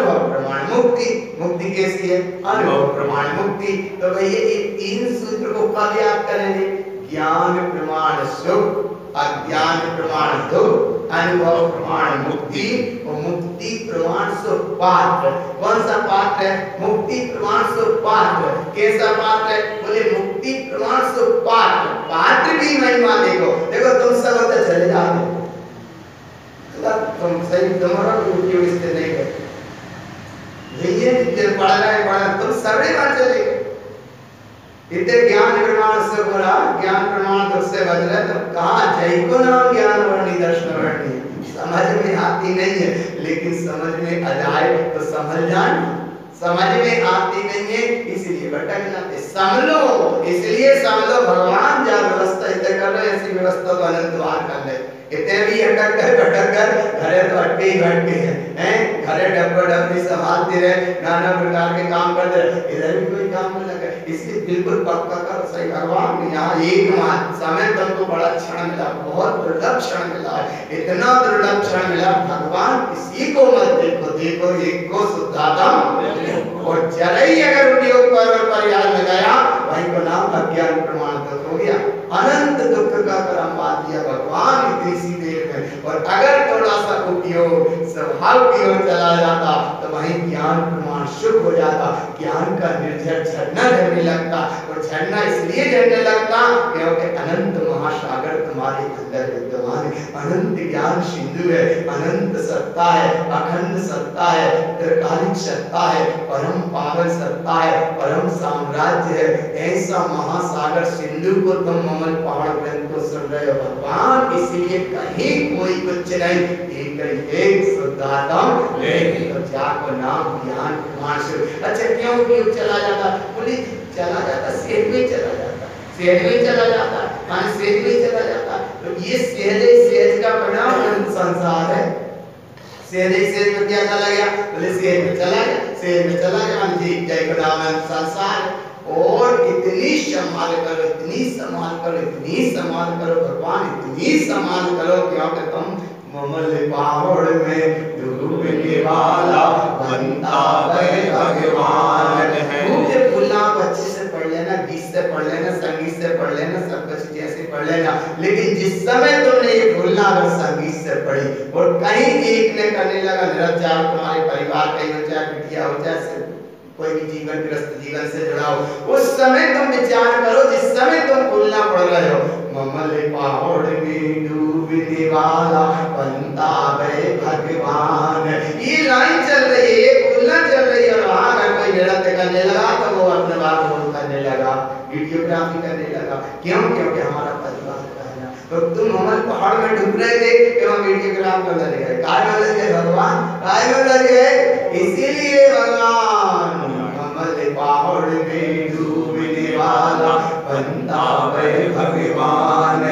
अनुभव प्रमाण मुक्ति। मुक्ति कैसी है? अनुभव प्रमाण मुक्ति। तो भैया ये तीन सूत्र को कब याद करेंगे? ज्ञान प्रमाण सुख, अज्ञान प्रमाण दुख, अनुभव प्रमाण मुक्ति और मुक्ति प्रमाण सुख पात्र। कौन सा पात्र है? मुक्ति प्रमाण सुख पात्र। कैसा पात्र है? बोले मुक्ति प्रमाण सुख पात्र। पात्र की महिमा देखो, देखो तुम सब तो चले जाते, तुम सही तुम्हारा यूट्यूब इससे नहीं करते भैया, जितने पढ़ रहे तुम सभी बात चले गए। इतने ज्ञान प्रमाण से बोला, ज्ञान प्रमाण दुख से बच रहे, तो कहाँ जय को नाम ज्ञान वर्णी दर्शन वर्णी समझ में आती नहीं है, लेकिन समझ में आ जाए तो समझ जाए। समझ में आती नहीं है इसलिए भटक जाते। समझो, इसलिए समझो भगवान जब व्यवस्था इधर कर रहे ऐसी व्यवस्था तो अनंत बार कर ले। इतने भी अटक कर भटक कर घरे तो अटके ही घटके हैं, घरे डब्बा डब्बी संभालते रहे, नाना प्रकार के काम करते रहे, इधर भी कोई काम नहीं लगे। इसलिए बिल्कुल पक्का कर सही भगवान ने यहाँ एक समय तुमको बड़ा क्षण मिला, बहुत दुर्लभ क्षण मिला, इतना दुर्लभ क्षण मिला। भगवान किसी को मत देखो, देखो एक को शुद्धात्म और जरई अगर उपयोग पर पर्याय में गया वहीं को नाम अज्ञान प्रमाण दुख हो गया। अनंत दुख का क्रम बात दिया भगवान इतनी सी देर में। और अगर थोड़ा सा उपयोग स्वभाव की ओर चला जाता तो वहीं ज्ञान प्रमाण शुभ हो जाता, ज्ञान का निर्झर झरना झरने लगता। और झरना इसलिए झरने लगता क्योंकि अनंत महासागर तुम्हारे अंदर विद्यमान है, अनंत ज्ञान सिंधु है, अनंत सत्ता है, अखंड सत्ता है, त्रिकालिक सत्ता है, परम पावन सत्ता है, परम साम्राज्य है। ऐसा महासागर सिंधु को तुम ममल पहाड़ ग्रंथ को सुन रहे हो भगवान, इसलिए कहीं कोई कुछ नहीं, एक शुद्धात्म लेकिन तो जाको नाम ज्ञान प्रमाण से। अच्छा क्यों चला जाता? बोले चला जाता, सेठ में चला जाता, सेठ में चला जाता, मान सेठ में चला जाता। तो ये सेठ का परिणाम संसार है। सेठ में क्या चला गया? बोले सेठ में चला गया, सेठ में चला गया मान जी जय का नाम संसार। और इतनी संभाल करो, इतनी संभाल करो, इतनी संभाल करो भगवान, इतनी संभाल करो क्योंकि तुम ममल पहाड़ में डूबने वाला बनता है भगवान है। मुझे भूलना अच्छे से पढ़ लेना, गीत से पढ़ लेना, संगीत से पढ़ लेना, सब कुछ जैसे पढ़ लेना, लेकिन जिस समय तुमने ये भूलना अगर संगीत से पढ़ी और कहीं एक ने करने लगा निरंतर तुम्हारे परिवार का हो चाहे बिटिया हो चाहे कोई भी जीवन ग्रस्त जीवन से जुड़ा हो, उस समय तुम विचार करो जिस समय तुम भूलना पड़ रहे हो। ममल पहाड़ में डूबने वाला बनता है भगवान, ये लाइन चल रही है, ये भूलना चल रही है। और वहां अगर कोई नृत्य करने लगा तो वो अपने बात बोल करने लगा, वीडियोग्राफी करने लगा। क्यों? क्योंकि हमारा परिवार का है ना। तो तुम ममल पहाड़ में डूब रहे थे क्यों? वीडियोग्राफ करने लगे, काय में लग गए भगवान, काय में लग गए। इसीलिए भगवान ममल पहाड़ में डूबने वाला बनता है भगवान,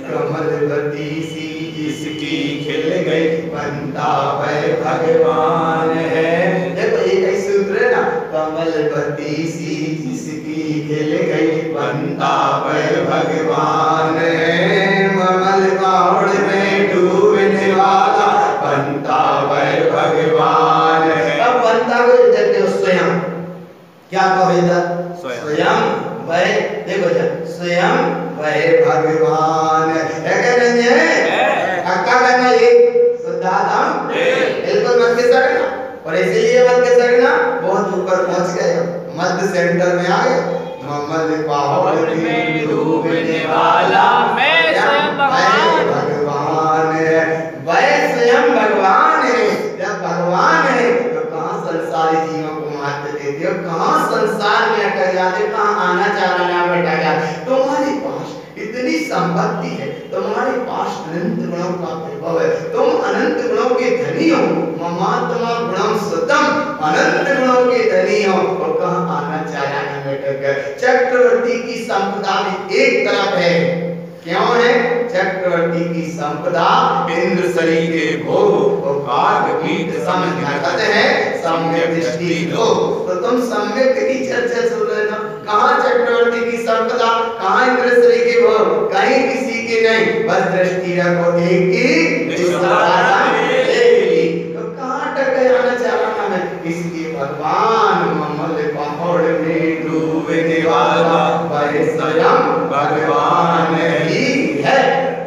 कमलवती सी जिसकी खिल गई बनता है भगवान है। देखो एक ही सूत्र है ना, कमलवती सी जिसकी खिल गई बनता है भगवान है, ममल पहाड़ में डूबने वाला बनता है भगवान है। अब बनता को स्वयं क्या कहो इधर? स्वयं वह, देखो स्वयं वह भगवान है। अक्का करना एक शुद्धात्म बिल्कुल मत के सकना, और इसीलिए मत के सकना बहुत ऊपर पहुंच गए, मध्य सेंटर में आ गए। ममल पहाड़ में डूबने वाला मैं स्वयं भगवान है, वह स्वयं भगवान है। जब भगवान है तो कहाँ संसारी जीवों को महत्व देते हो, कहाँ संसार में अटक जाते, कहाँ आना जाना ना बैठा जाता। तुम्हारे पास इतनी संपत्ति है, तुम्हारे पास अनंत गुणों का वैभव है, तुम अनंत गुणों के धनी हो, ममात्मा गुणम सुतम, अनंत गुणों के धनी हो, और कहाँ आना जाना ना बैठा गए। चक्रवर्ती की संपदा भी एक तरफ है, क्यों है? चक्रवर्ती की संपदा इंद्र शरीर के भोग और काग कीट समझत है सम्यक दृष्टि दो। तो तुम सम्यक की चर्चा चल रहे ना, कहाँ चक्रवर्ती की संपदा, कहाँ इंद्र शरीर के भोग, कहीं किसी के नहीं, बस दृष्टि रखो एक ही। तो कहाँ अटक गए आना चाहना में? इसलिए भगवान ममल पहाड़ में डूबने वाला वह स्वयं भगवान ही है।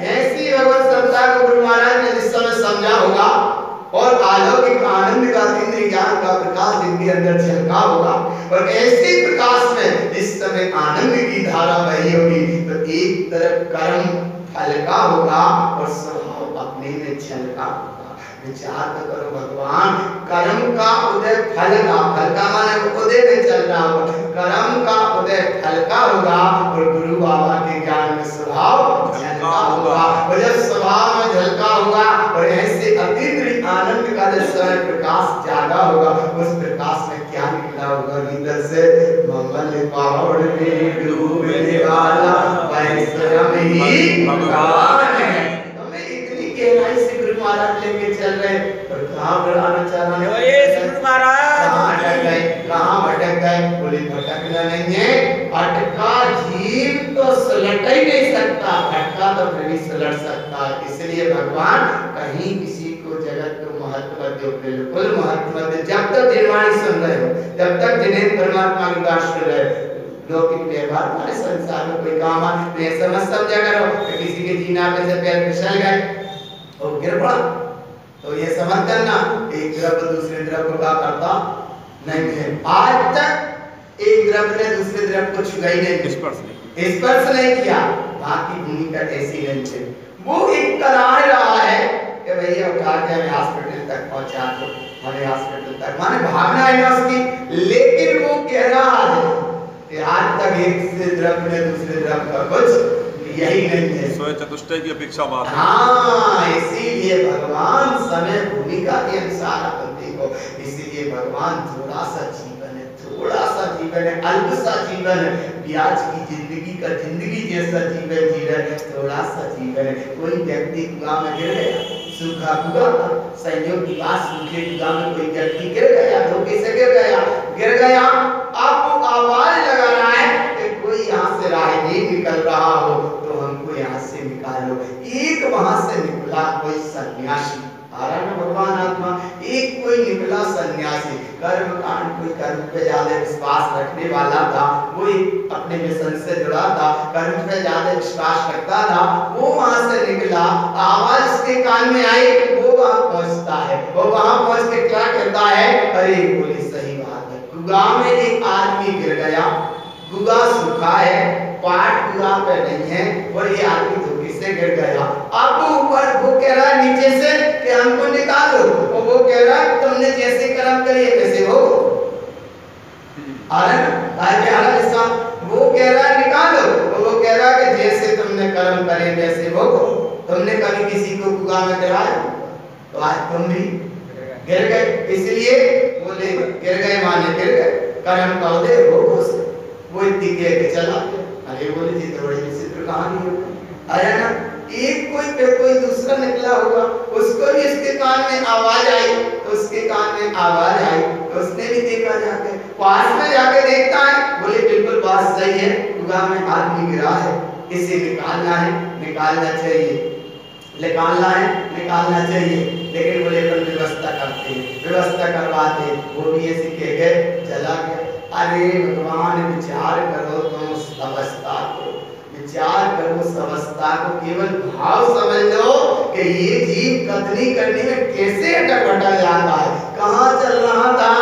ऐसी भगवत सत्ता को गुरु महाराज ने जिस समय समझा होगा और अलौकिक आनंद का इंद्रिय ज्ञान का प्रकाश इनके अंदर झलका होगा और ऐसे प्रकाश में जिस समय आनंद की धारा बही होगी तो एक तरफ कर्म फल का होगा और स्वभाव अपने में झलका होगा। विचार तो करो भगवान, कर्म का उदय फल का माने उदय में चल रहा होगा, कर्म का उदय फल का होगा और गुरु बाबा के ज्ञान में स्वभाव झलका होगा और जब स्वभाव में झलका होगा और ऐसे अतीन्द्रिय आनंद का जिस समय प्रकाश जागा होगा उस प्रकाश में क्या निकला होगा भीतर से, ममल पहाड़ में डूबने वाला वह स्वयं ही भगवान है। गहराई से गुरु महाराज लेके चल रहे और कहाँ बढ़ाना चाह रहे हैं गुरु महाराज, कहाँ भटक गए, बोले भटकना नहीं है, अटका जीव तो सुलट ही नहीं सकता, भटका तो फिर भी सुलट सकता। इसलिए भगवान कहीं किसी को जगत को महत्व दो, बिल्कुल महत्व दो। जब तक निर्वाणी सुन रहे हो, जब तक जिन्हें परमात्मा की बात सुन रहे हो, लौकिक व्यवहार हमारे संसार में कोई काम आते समझ समझा करो कि किसी के जीना पे से पैर फिसल गए और गिर पड़ा तो ये समझ करना एक द्रव्य दूसरे द्रव्य का करता नहीं है। आज तक एक द्रव्य ने दूसरे द्रव्य को छुआ ही नहीं, स्पर्श नहीं किया। बाकी भूमिका ऐसी नहीं है, वो एक करा रहा है कि भैया उठा के हमें हॉस्पिटल तक पहुंचा दो, हमें हॉस्पिटल तक माने भागना है ना उसकी, लेकिन वो कह रहा है कि आज तक एक से द्रव्य ने दूसरे द्रव्य का कुछ यही नहीं है, स्वयं चतुष्टय की अपेक्षा बात है। हाँ, इसीलिए भगवान समय भूमिका के अनुसार अपन देखो, इसीलिए भगवान थोड़ा सा जीवन है, थोड़ा सा जीवन है, अल्प सा जीवन है, ब्याज की जिंदगी का जिंदगी जैसा जीवन जी रहे, थोड़ा सा जीवन है। कोई व्यक्ति कुआं में गिर गया, सूखा कुआं, संयोग की बात, सूखे कुआं में कोई व्यक्ति गिर गया, धोखे से गिर गया, आपको आवाज लगा रहा है कि कोई यहाँ से राहगीर निकल रहा हो तो हमको यहाँ से निकालो। एक वहां से निकला कोई सन्यासी, आ रहा ना भगवान आत्मा, एक कोई निकला सन्यासी, कर्म कांड कोई कर्म पे ज्यादा विश्वास रखने वाला था, वो एक अपने मिशन से जुड़ा था, कर्म पे ज्यादा विश्वास रखता था, वो वहां से निकला, आवाज उसके कान में आई, वो वहां पहुंचता है, वो वहां पहुंच के क्या कहता है, अरे बोली सही बात है, कुआं में एक आदमी गिर गया, कुआं सूखा है, पाट कुआं पे नहीं है और ये आदमी धोखे से गिर गया। अब ऊपर वो कह रहा है नीचे से कि हमको निकालो, और वो कह रहा है तुमने जैसे कर्म करे वैसे हो, वो कह रहा है निकालो, और वो कह रहा है कि जैसे तुमने कर्म करे वैसे हो। तुमने कभी किसी को कुआं में गिराया तो आज तुम भी गिर गए, इसलिए बोले गिर गए माने गिर गए, कर्म का उदय हो वो इतनी कह के चला। अरे बोले जी तो बड़ी विचित्र कहानी है, अरे ना एक कोई दूसरा निकला होगा, उसको भी उसके कान में आवाज आई, तो उसके कान में आवाज आई तो उसने भी देखा, जाके पास में जाके देखता है, बोले बिल्कुल बात सही है, कुआं में आदमी गिरा है, इसे निकालना है, निकालना चाहिए, निकालना चाहिए, लेकिन बोले अपन व्यवस्था करते हैं, व्यवस्था करवाते हैं, वो भी ऐसे कह गए चला गया। अरे भगवान विचार करो तुम उस अवस्था को, विचार करो उस अवस्था को, केवल भाव समझ लो कि ये जीव कथनी करने में कैसे अटक जाता है, कहाँ चल रहा था,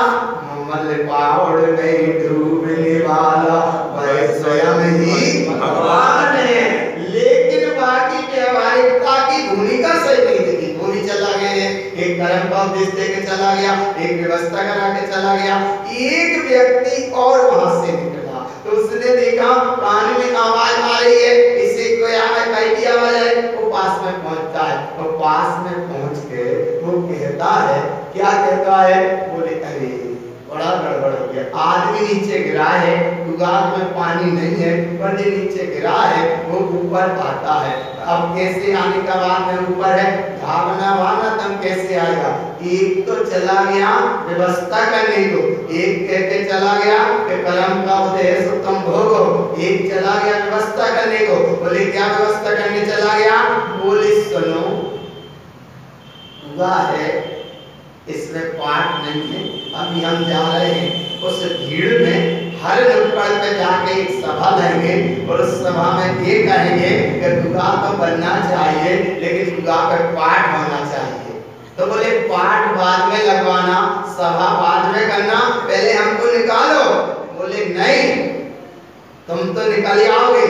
ममल पहाड़ में डूबने वाला वह स्वयं ही भगवान है, लेकिन बाकी व्यवहारिकता की भूमिका सही नहीं थी, वो भी चला गया, एक कर्म का उपदेश देके चला गया, एक व्यवस्था करा के चला गया, एक व्यक्ति और वहां से निकला तो उसने देखा कान में आवाज आ रही है, इसे कोई कहीं की आवाज है, वो पास में पहुंचता है, और पास में पहुंच के वो कहता है, क्या कहता है, बोले अरे बड़ा गड़बड़ हो गया, आदमी नीचे गिरा है, कुआं में पानी नहीं है, पर जो नीचे गिरा है वो ऊपर आता है, अब कैसे आने का बाद में ऊपर है, भावना वाना तम कैसे आएगा, एक तो चला गया व्यवस्था करने को, एक कहते चला गया कि कर्म का उदय सो तुम भोगो, एक चला गया व्यवस्था करने को, बोले क्या व्यवस्था करने चला गया, बोले सुनो कुआं है, इसमें पाठ नहीं है। अभी हम जा रहे हैं उस भीड़ में, हर नुक्कड़ पे जाके एक सभा लेंगे और उस सभा में ये कहेंगे कि दुआ तो बनना चाहिए लेकिन दुआ पे पाठ होना चाहिए। तो बोले पाठ बाद में लगवाना, सभा बाद में करना, पहले हमको निकालो। बोले नहीं, तुम तो निकल आओगे,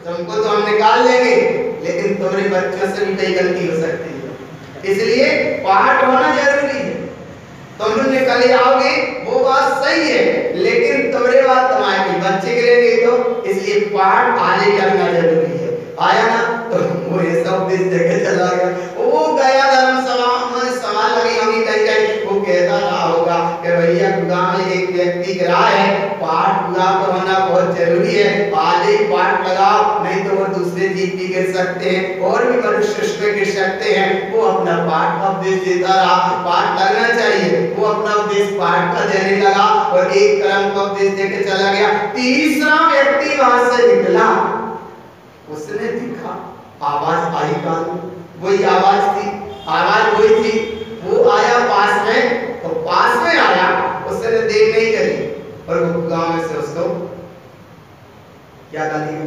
तुमको तो हम निकाल लेंगे, लेकिन तुम्हारे बच्चों से भी कई गलती हो सकती है, इसलिए पाठ होना जरूरी है। तुम लोग निकल आओगे वो बात सही है, लेकिन तुम्हारे बाद तुम्हारे बच्चे गिरेंगे, तो इसलिए पाठ आगे करना जरूरी है। आया ना, तो वो ये सब देश देखे चला गया। वो गया धर्म सभा में, सवाल लगी होगी कहीं कहीं, वो कहता रहा होगा कि भैया खुदा में एक व्यक्ति गिरा है, पाठ पूरा होना बहुत जरूरी है, आज ही पाठ लगाओ, नहीं तो वो दूसरे जीव भी गिर सकते हैं और भी मनुष्य उसमें गिर सकते हैं। वो अपना पाठ का उपदेश देता रहा, पाठ लगना चाहिए, वो अपना उपदेश पाठ का देने लगा और एक कर्म का उपदेश देके चला गया। तीसरा व्यक्ति वहां से निकला, उसने देखा आवाज आई कान में, वही आवाज थी, आवाज वही थी। वो आया पास में, तो पास में आया, उसने देख नहीं करी और वो गांव में से उसको क्या कर लिया,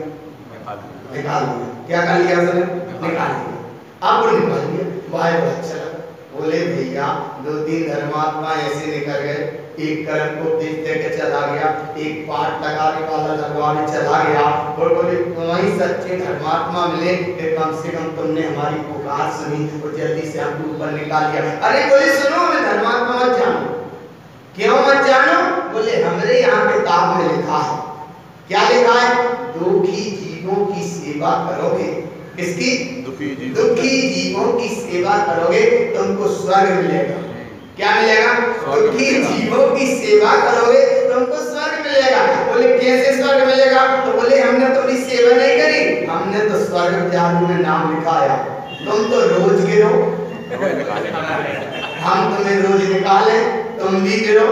निकाल दिया। क्या कर लिया उसने, निकाल दिया। अब वो निकाल दिया, भाई बहुत अच्छा लगा। बोले भैया 2-3 धर्मात्मा ऐसे निकल गए, एक कर्म को उपदेश देके चला गया, एक पाठ लगाने वाला लगवाने चला गया, और बोले वही सच्चे धर्मात्मा मिले कि कम से कम तुमने हमारी पुकार सुनी और जल्दी से हमको ऊपर निकाल दिया। अरे बोले सुनो, मैं धर्मात्मा मत जानो। क्यों मत जानो? बोले हमरे यहाँ किताब में लिखा है। क्या लिखा है? दुखी जीवों की सेवा करोगे। किसकी? दुखी जीवों की सेवा करोगे तुमको स्वर्ग मिलेगा। क्या मिलेगा? दुखी जीवों की सेवा करोगे तुमको स्वर्ग मिलेगा। बोले कैसे स्वर्ग मिलेगा? तो बोले हमने तो अपनी सेवा नहीं करी, हमने तो स्वर्ग जादू में नाम लिखाया। तुम तो रोज गिरो, हम तुम्हें रोज निकाले, तुम भी गिरो,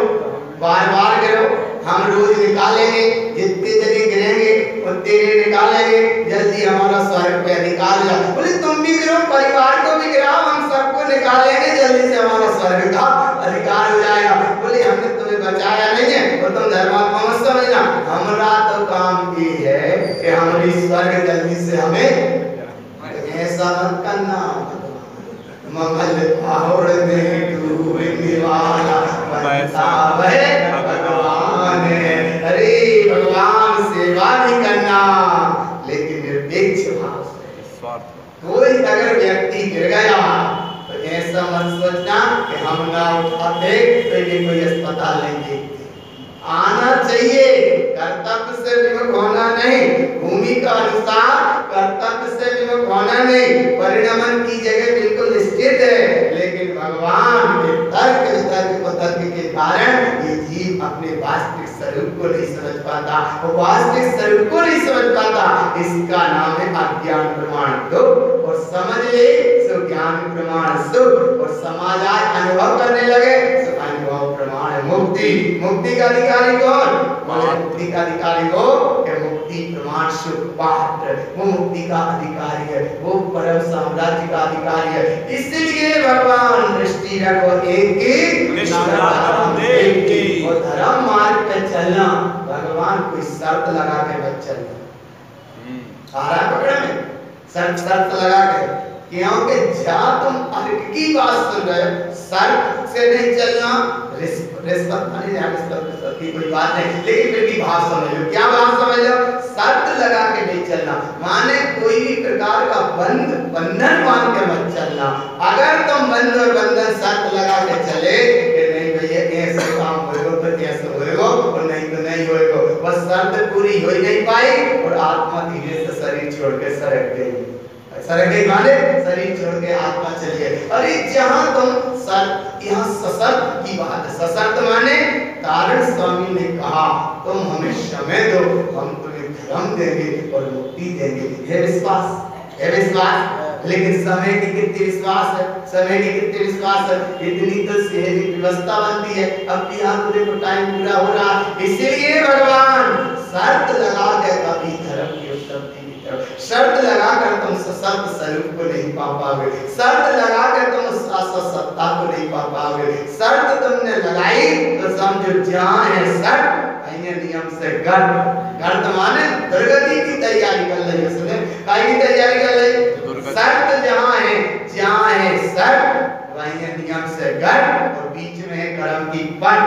बार बार गिरो, हम रोज निकालेंगे, जितने जने गिरेंगे उतने निकालेंगे, जल्दी हमारा स्वर्ग पे अधिकार हो जाए। बोले तुम भी गिरो, परिवार को भी गिराओ, हम सबको निकालेंगे, जल्दी से हमारा स्वर्ग का अधिकार हो जाएगा। बोले हमने तुम्हें बचाया नहीं है और तुम धर्मात्मा मत समझना, हमारा तो काम ये है कि हमारी स्वर्ग जल्दी से हमें, ऐसा मत करना। मंगल पहाड़ में डूबने वाला बनता है भगवान। अरे भगवान सेवा नहीं करना, लेकिन निरपेक्ष भाव से। कोई अगर व्यक्ति गिर गया तो ऐसा मत सोचना कि हम ना उठाते तो ये कोई अस्पताल नहीं देखते। आना चाहिए, कर्तव्य से विमुख होना नहीं, भूमि का अनुसार कर्तव्य से विमुख होना नहीं, परिणमन की जगह बिल्कुल स्थित है, लेकिन भगवान के तर्क वितर्क को तर्क के कारण ये जीव अपने वास्तविक स्वरूप को नहीं समझ पाता, वो वास्तविक स्वरूप को नहीं समझ पाता। इसका नाम है अज्ञान प्रमाण दुख, और समझ ले सो ज्ञान प्रमाण सुख, और समाज आज अनुभव करने लगे सो अनुभव प्रमाण मुक्ति। मुक्ति का अधिकारी कौन? मुक्ति का अधिकारी हो कि मुक्ति प्रमाण सुख पात्र, वो मुक्ति का अधिकारी है, वो परम साम्राज्य का अधिकारी है। इसलिए भगवान दृष्टि रखो एक की, और धर्म मार्ग पे चलना, भगवान कोई शर्त लगा के मत चलना। आ रहा पकड़ में शर्त लगा के, क्योंकि जहाँ तुम अर्क की बात सुन रहे हो, शर्त से नहीं चलना। रिश्वत की कोई बात नहीं, लेकिन फिर भी भाव समझ लो। क्या भाव समझ लो? शर्त लगा के नहीं चलना, माने कोई भी प्रकार का बंधन मान के मत चलना। अगर तुम बंध और बंधन शर्त लगा के चले कि नहीं भैया ऐसे काम होएगा तो ऐसे होएगा और नहीं तो नहीं होएगा, बस शर्त पूरी हो ही नहीं पाई और आत्मा धीरे से शरीर छोड़ के सरक गई। सरक गई माने शरीर छोड़ के आत्मा चली गई। अरे जहाँ तुम यहाँ सशर्त की बात है। सशर्त माने कारण स्वामी ने कहा तुम हमें समय दो, हम तुम्हें धर्म देंगे और मुक्ति देंगे। है विश्वास, है विश्वास। लेकिन समय की कितनी विश्वास है, समय की कितनी विश्वास है। इतनी तो सहज व्यवस्था बनती है, अब भी यहाँ तो देखो टाइम पूरा हो रहा। इसीलिए भगवान शर्त लगा के कभी धर्म की उत्पत्ति की तरफ शर्त लगाकर तुम सशक्त स्वरूप को नहीं पा पाओगे, शर्त लगाकर तुम सत्ता को नहीं पा पाओगे। शर्त तुमने लगाई तो समझो जहां है शर्त नियम से गर्त माने दुर्गति की तैयारी कर रही। सुने काय की तैयारी कर रही? शर्त जहां है शर्त वहीं नियम से गर्त, और बीच में है कर्म की पट,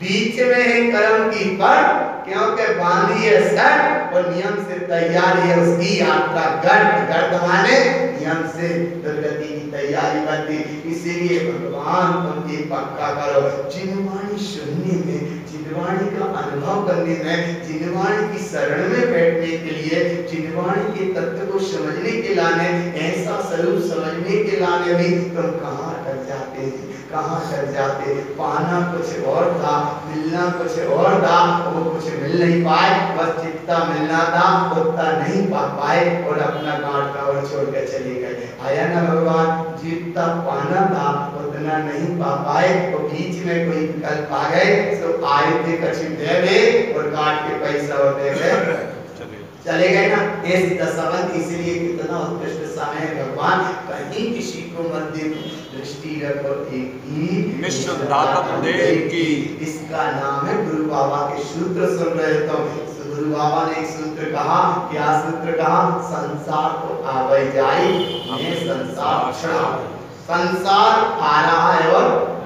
बीच में है कर्म की पट, क्योंकि बांधी है शर्त और नियम से तैयारी है उसकी यात्रा गर्त माने नियम से दुर्गति की तैयारी करती। इसीलिए भगवान तुम ये पक्का करो, जिनवाणी सुनने में, जिनवाणी का अनुभव करने में, जिनवाणी की शरण में बैठने के लिए, जिनवाणी के तत्व को समझने के लाने, ऐसा स्वरूप समझने के लाने भी तुम कहाँ अटक जाते हैं, कहाँ अटक जाते। पाना कुछ और था, मिलना कुछ और था, वो कुछ मिल नहीं पाए, बस जितना मिलना था उतना नहीं पा पाए और अपना गांठ का और छोड़ कर चले गए। आया ना भगवान, जितना पाना था उतना नहीं पा पाए, तो बीच में कोई विकल्प आ गए तो आए थे कछु दे गए और काट के पैसा और दे गए चले गए ना। इस दशावंत इसलिए कितना उत्कृष्ट समय है भगवान, कहीं किसी को मत देखो, दृष्टि रखो एक ही निश्चिंतात्म देव की। इसका नाम है गुरु बाबा के सूत्र सुन रहे तो गुरु बाबा ने एक सूत्र कहा, क्या सूत्र कहा? संसार तो आवे जाई, ये संसार छड़ा, संसार आ रहा है और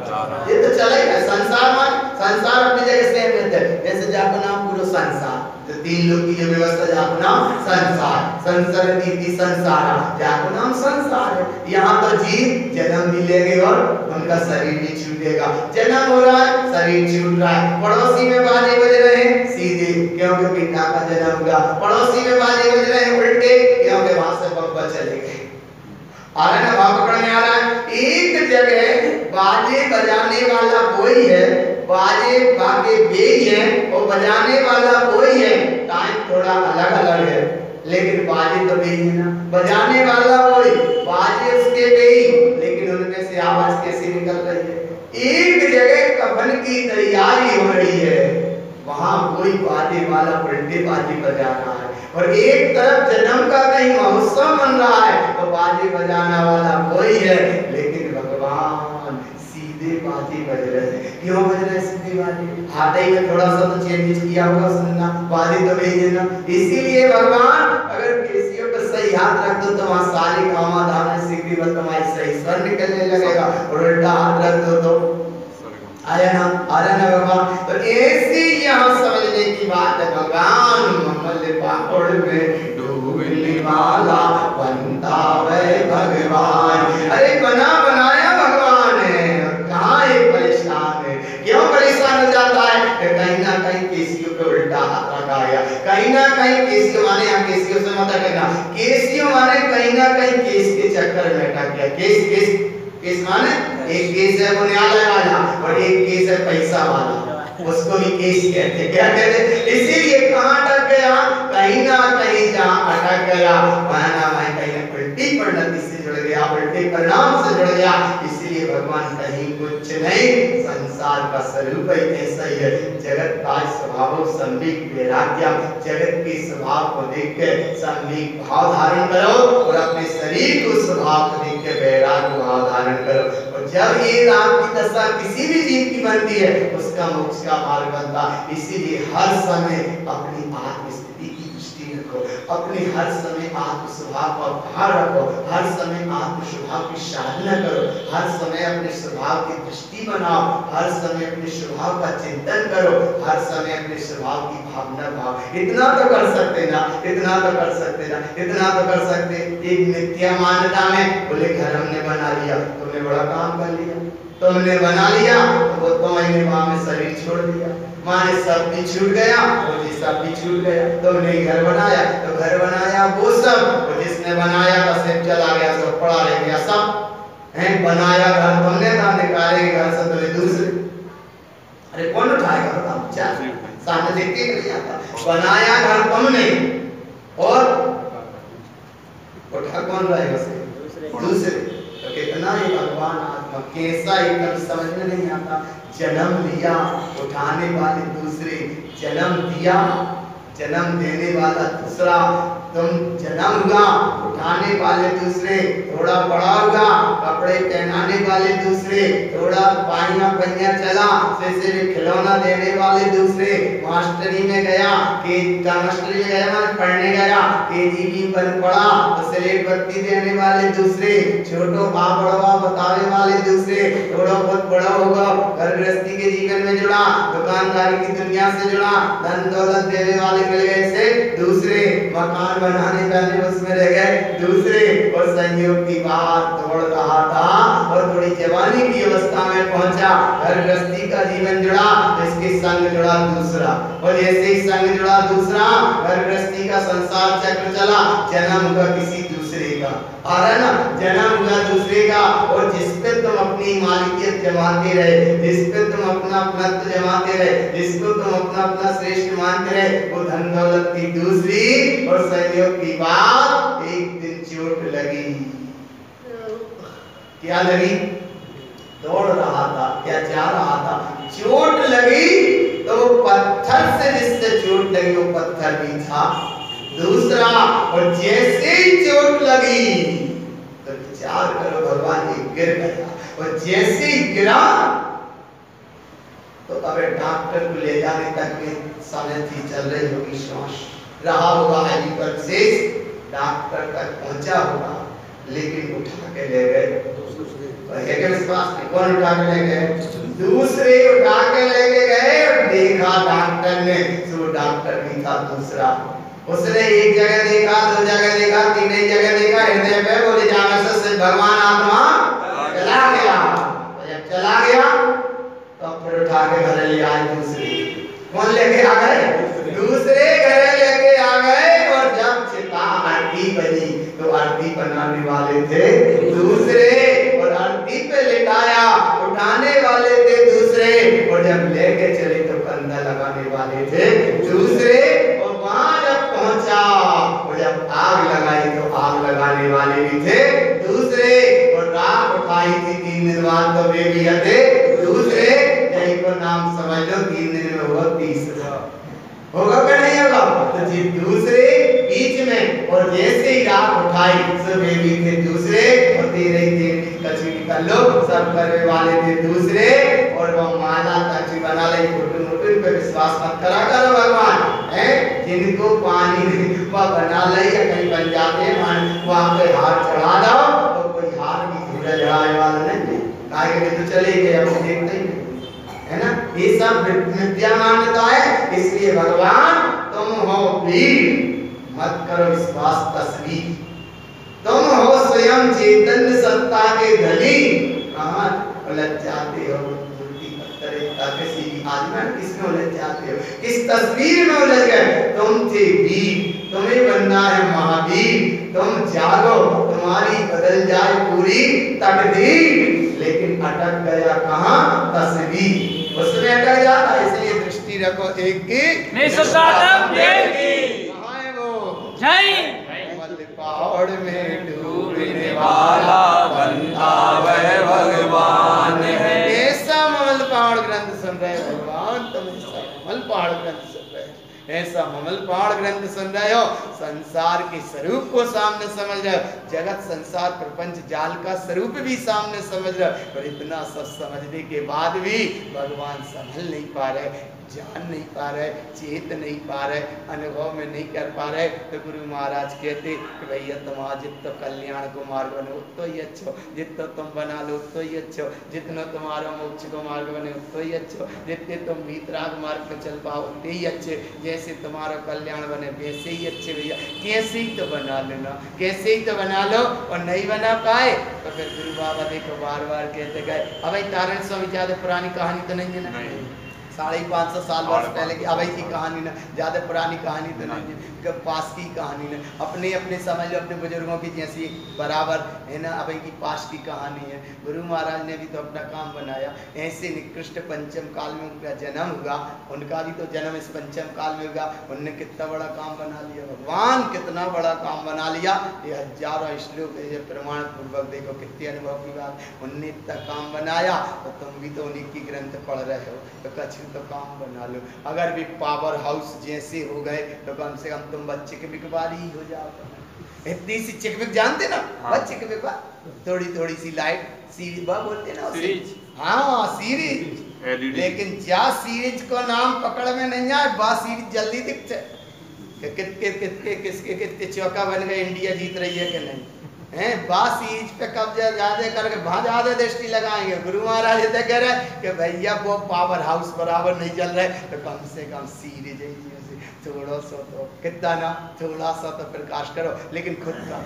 ये तो चलेगा। संसार अपनी जगह सेम रहता है, जैसे जाको नाम पूरा संसार, जो तीन लोग की जो व्यवस्था जाको नाम संसार, संसार नीति संसार, जाको नाम संसार है। यहाँ तो जीव जन्म भी लेंगे और उनका शरीर भी छूटेगा, जन्म हो रहा है शरीर छूट रहा है। पड़ोसी में बाजे बज रहे हैं सीधे क्योंकि पिता का जन्म हुआ, पड़ोसी में बाजे बज रहे हैं उल्टे क्योंकि वहां से बब्बा चले गए। आ रहा है ना, भाव पकड़ में आ रहा है। एक जगह बाजे बजाने वाला कोई है, बाजे बागे बेई है और बजाने वाला कोई है, टाइम थोड़ा अलग अलग है लेकिन बाजे तो बेई है ना, बजाने वाला कोई, बाजे उसके बेई, लेकिन उनमें से आवाज कैसी निकल रही है? एक जगह कफन की तैयारी हो रही है, वहां कोई बाजे वाला उल्टे बाजे बजा रहा है, और एक तरफ जन्म का कहीं महोत्सव बन रहा है तो बाजे बजाने वाला कोई है, लेकिन भगवान सीधे बाजे बज रहे हैं। क्यों बज रहे हैं सीधे बाजे? हाथ ही में थोड़ा सा तो चेंज किया होगा सुनना, बाजे तो भेजे ना। इसीलिए भगवान अगर केसियों पे सही हाथ रख दो तो वहां सारे कामा धाम सीधी बात तुम्हारी सही स्वर निकलने लगेगा, और उल्टा हाथ रख दो तो आया ना भगवान। तो ऐसी यहाँ समझने की बात है, भगवान ममल पापड़ में डूबने वाला बनता है भगवान। अरे बना बनाया भगवान है, कहाँ है परेशान है? क्यों परेशान हो जाता है? कहीं ना कहीं केसियों पे उल्टा हाथ रखा गया, कहीं ना कहीं केसियों माने, यहाँ केसियों से मत कहना, केसियों माने कहीं ना कहीं केस के चक्कर में अटक गया। केस माने एक केस है न्यायालय वाला और एक केस है पैसा वाला, उसको भी केस कहते हैं। क्या कहते हैं? इसीलिए कहाँ अटक गया? कहीं ना कहीं जहाँ अटक गया वहाँ ना वहीं कहीं उल्टी परिणति से जुड़ गया, उल्टे परिणाम से जुड़ गया। इसलिए भगवान कहीं कुछ नहीं, संसार का स्वरूप ही ऐसा ही है। जगत का स्वभाव संविक वैराग्य, जगत के स्वभाव को देख के संविक भाव धारण करो और अपने शरीर को स्वभाव को देख के वैराग्य भाव धारण करो। और जब ये राम की दशा किसी भी जीव की बनती है उसका मोक्ष का मार्ग बनता। इसीलिए हर समय अपनी आत्मस्थिति की दृष्टि रखो, अपने हर समय आत्म स्वभाव का भाव रखो, हर समय आत्म स्वभाव की साधना करो, हर समय अपने स्वभाव की दृष्टि बनाओ, हर समय अपने स्वभाव का चिंतन करो, हर समय अपने स्वभाव की भावना भाव। इतना तो कर सकते ना, इतना तो कर सकते ना, इतना तो कर सकते। एक मिथ्या मान्यता में बोले घर हमने बना लिया, तुमने बड़ा काम कर लिया, तुमने बना लिया तो वो तो मैंने वहां में शरीर छोड़ दिया, माने सब भी छूट गया, वो जी सब भी छूट गया। तुमने घर बनाया तो घर बनाया वो सब, वो जिसने बनाया था सिर्फ चला गया, सब पड़ा रह गया सब है। बनाया घर तुमने था, निकाले घर से तुम्हें दूसरे, अरे कौन उठाएगा बताओ? चार सामने देखते नहीं आता। बनाया घर तुमने और उठा कौन रहेगा से? दूसरे। तो कितना ही भगवान आत्मा कैसा एकदम समझ में नहीं आता। जन्म लिया, उठाने वाले दूसरे, जन्म दिया, जन्म देने वाला दूसरा, तुम जन्म हुआ उठाने वाले दूसरे, थोड़ा बड़ा हुआ कपड़े पहनाने वाले दूसरे, थोड़ा पाइया पहिया चला से खिलौना देने वाले दूसरे, मास्टरी में गया कि मास्टरी में गया मतलब पढ़ने गया केजीबी बन पड़ा तो स्लेट बत्ती देने वाले दूसरे, छोटो बा बड़वा बतावे वाले दूसरे, थोड़ा बहुत बड़ा होगा घर गृहस्थी के जीवन में जुड़ा, दुकानदारी की दुनिया से जुड़ा, धन दौलत देने वाले मिल गए से दूसरे, मकान बनाने वाले उसमें रह गए दूसरे, और संयोग की बात दौड़ रहा था और थोड़ी जवानी की अवस्था में पहुंचा, घर गृहस्थी का जीवन जुड़ा, इसके संग जुड़ा दूसरा, और जैसे ही संग जुड़ा दूसरा घर गृहस्थी का संसार चक्र चला, जन्म हुआ किसी दूसरे का, और है ना जन्म हुआ दूसरे का, और जिस पे तुम अपनी मालिकियत जमाते रहे, जिस पे तुम अपना अपनत्व जमाते रहे, जिसको तुम अपना अपना श्रेष्ठ मानते रहे, वो धन दौलत की दूसरी, और संयोग की बात एक दिन चोट लगी। क्या लगी? दौड़ रहा था या जा रहा था, चोट लगी तो पत्थर से जिससे चोट लगी वो पत्थर भी था दूसरा, और जैसे ही चोट लगी तो विचार करो भगवान जी गिर गया, और जैसे ही गिरा तो अब डॉक्टर को ले जाने तक में समय थी, चल रही होगी श्वास, रहा होगा हाइपरसेस, डॉक्टर तक पहुंचा होगा, लेकिन उठा के ले गए विश्वास नहीं, कौन उठा के ले गए? दूसरे उठा के लेके गए, और देखा डॉक्टर ने, तो डॉक्टर भी था दूसरा, उसने एक जगह देखा, दो जगह देखा, तीन जगह देखा, हृदय पे बोले जाने से भगवान आत्मा चला गया, और जब चला गया तो फिर उठा के घर ले आए दूसरे, कौन लेके आ गए? दूसरे घर लेके आ गए, और जब चिता आरती बनी तो आरती बनाने वाले थे दूसरे, और आरती पे लिटाया उठाने वाले थे दूसरे, और जब लेके चले तो कंधा लगाने वाले थे दूसरे, और वहां जब पहुंचा और जब आग लगाई तो आग लगाने वाले भी थे दूसरे, और राख उठाई थी 3 दिन बाद तो वे भी थे दूसरे, यही को नाम समझ लो 3 दिन में हुआ तीसरा, होगा क्या नहीं होगा? तो जी दूसरे बीच में, और जैसे ही राख उठाई सब वे भी थे दूसरे, और तेरे कचरी कर लो सब करने वाले थे दूसरे, और वो माला कचरी बना ली, फोटो पे विश्वास मत करा करो भगवान है, जिनको पानी वह बना ले या कहीं बन जाते हैं वहां पे हाथ चढ़ा दो तो कोई हाथ भी धूला जलाने वाला नहीं, काहे के तो चले गए, अब देखते ही है ना, ये सब मिथ्या मान्यता है, इसलिए भगवान तुम हो वीर मत करो विश्वास तस्वीर, तुम हो स्वयं चैतन्य सत्ता के धनी, कहां उलझ जाते हो मूर्ति पत्थर किसी भी आदमी, किसमें उलझ जाते हो, किस तस्वीर में उलझ गए? तुम थे वीर, तुम्हें बनना है महावीर, तुम जागो तुम्हारी बदल जाए पूरी तकदीर, लेकिन अटक गया कहां? तस्वीर, उसमें अटक जाता, इसलिए दृष्टि रखो एक की निसंतानम देव की, कहां है वो? जय पहाड़ में डूबने वाला बंदा वह भगवान है। ऐसा ममल पहाड़ ग्रंथ सुन रहे भगवान, तुम ऐसा ममल पहाड़ ग्रंथ सुन रहे, ऐसा ममल पहाड़ ग्रंथ सुन रहे हो, संसार के स्वरूप को सामने समझ रहे हो, जगत संसार प्रपंच जाल का स्वरूप भी सामने समझ रहे हो, पर इतना सब समझने के बाद भी भगवान संभल नहीं पा रहे, जान नहीं पा रहे, चेत नहीं पा रहे, अनुभव में नहीं कर पा रहे, तो गुरु महाराज कहते कि भैया तुम्हारा जितना कल्याण को मार्ग बने उतना ही अच्छा, जितना तुम बना लो उतना ही अच्छा, जितना तुम्हारा मोक्ष को मार्ग बने उतना ही अच्छा, जितने तुम वीतराग मार्ग पे चल पाओ उतने ही अच्छे, जैसे तुम्हारा कल्याण बने वैसे ही अच्छे भैया, कैसे ही तो बना लेना, कैसे ही तो बना लो, और नहीं बना पाए तो फिर गुरु बाबा देखो बार बार कहते गए, अब तारण स्वामी ज्यादा पुरानी कहानी तो नहीं है ना, 550 साल वर्ष पहले की अभय की कहानी ना, ज्यादा पुरानी कहानी तो नहीं, पास की कहानी ना, अपने अपने समझ लो अपने बुजुर्गों की जैसी बराबर है ना, अभय की पास की कहानी है, गुरु महाराज ने भी तो अपना काम बनाया, ऐसे निकृष्ट पंचम काल में उनका जन्म हुआ, उनका भी तो जन्म इस पंचम काल में हुआ, उनने कितना बड़ा काम बना लिया, भगवान कितना बड़ा काम बना लिया, ये हजारों श्लोक है, प्रमाण पूर्वक देखो कितने अनुभव की बात, उनने इतना काम बनाया, तो तुम भी तो उन्हीं की ग्रंथ पढ़ रहे हो, तो कछ से तो काम बना लो। अगर भी पावर हाउस जैसे हो गए तो कम से कम तुम बच्चे के बिकवारी ही हो जाओ। इतनी सी चिकविक जानते ना, बस चिकविक थोड़ी थोड़ी सी लाइट सीरीज बोलते ना उसे, हाँ सीरीज। लेकिन जा सीरीज को नाम पकड़ में नहीं आए, बा सीरीज जल्दी दिखते किसके कितने चौका बन गए, इंडिया जीत रही है कि नहीं हैं। बास सीरीज पे कब्जा ज्यादा करके वहां ज्यादा दृष्टि लगाएंगे। गुरु महाराज ये कह रहे हैं कि भैया वो पावर हाउस बराबर नहीं चल रहे तो कम से कम सीरीज थोड़ा सा तो कितना ना थोड़ा सा तो प्रकाश करो, लेकिन खुद का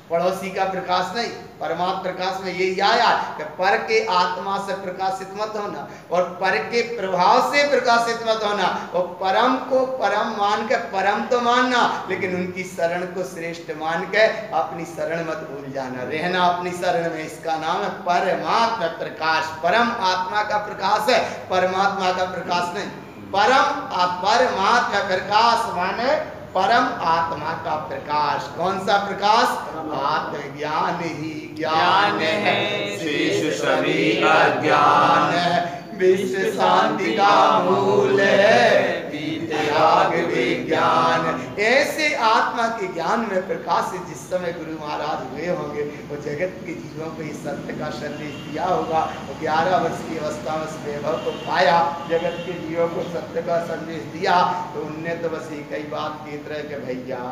पड़ोसी का प्रकाश नहीं। परमात्मा प्रकाश में यही आया कि पर के आत्मा से प्रकाशित मत होना और पर के प्रभाव से प्रकाशित मत होना। और परम को परम मान के परम तो मानना, लेकिन उनकी शरण को श्रेष्ठ मान के अपनी शरण मत भूल जाना, रहना अपनी शरण में। इसका नाम है परमात्मा प्रकाश। परम आत्मा का प्रकाश है, परमात्मा का प्रकाश नहीं। परमात्मा प्रकाश माने परम आत्मा का प्रकाश। कौन सा प्रकाश? आत्मज्ञान ही ज्ञान है, शेष सभी अज्ञान है, विश्व शांति का मूल है, त्याग विज्ञान। ऐसे आत्मा के ज्ञान में प्रकाश से जिस समय गुरु महाराज हुए होंगे, वो जगत के जीवों को इस सत्य का संदेश दिया होगा। वो 11 वर्ष की अवस्था में उस वैभव को पाया, जगत के जीवों को सत्य का संदेश दिया। तो उनने तो बस एक ही बात कहते रहे कि भैया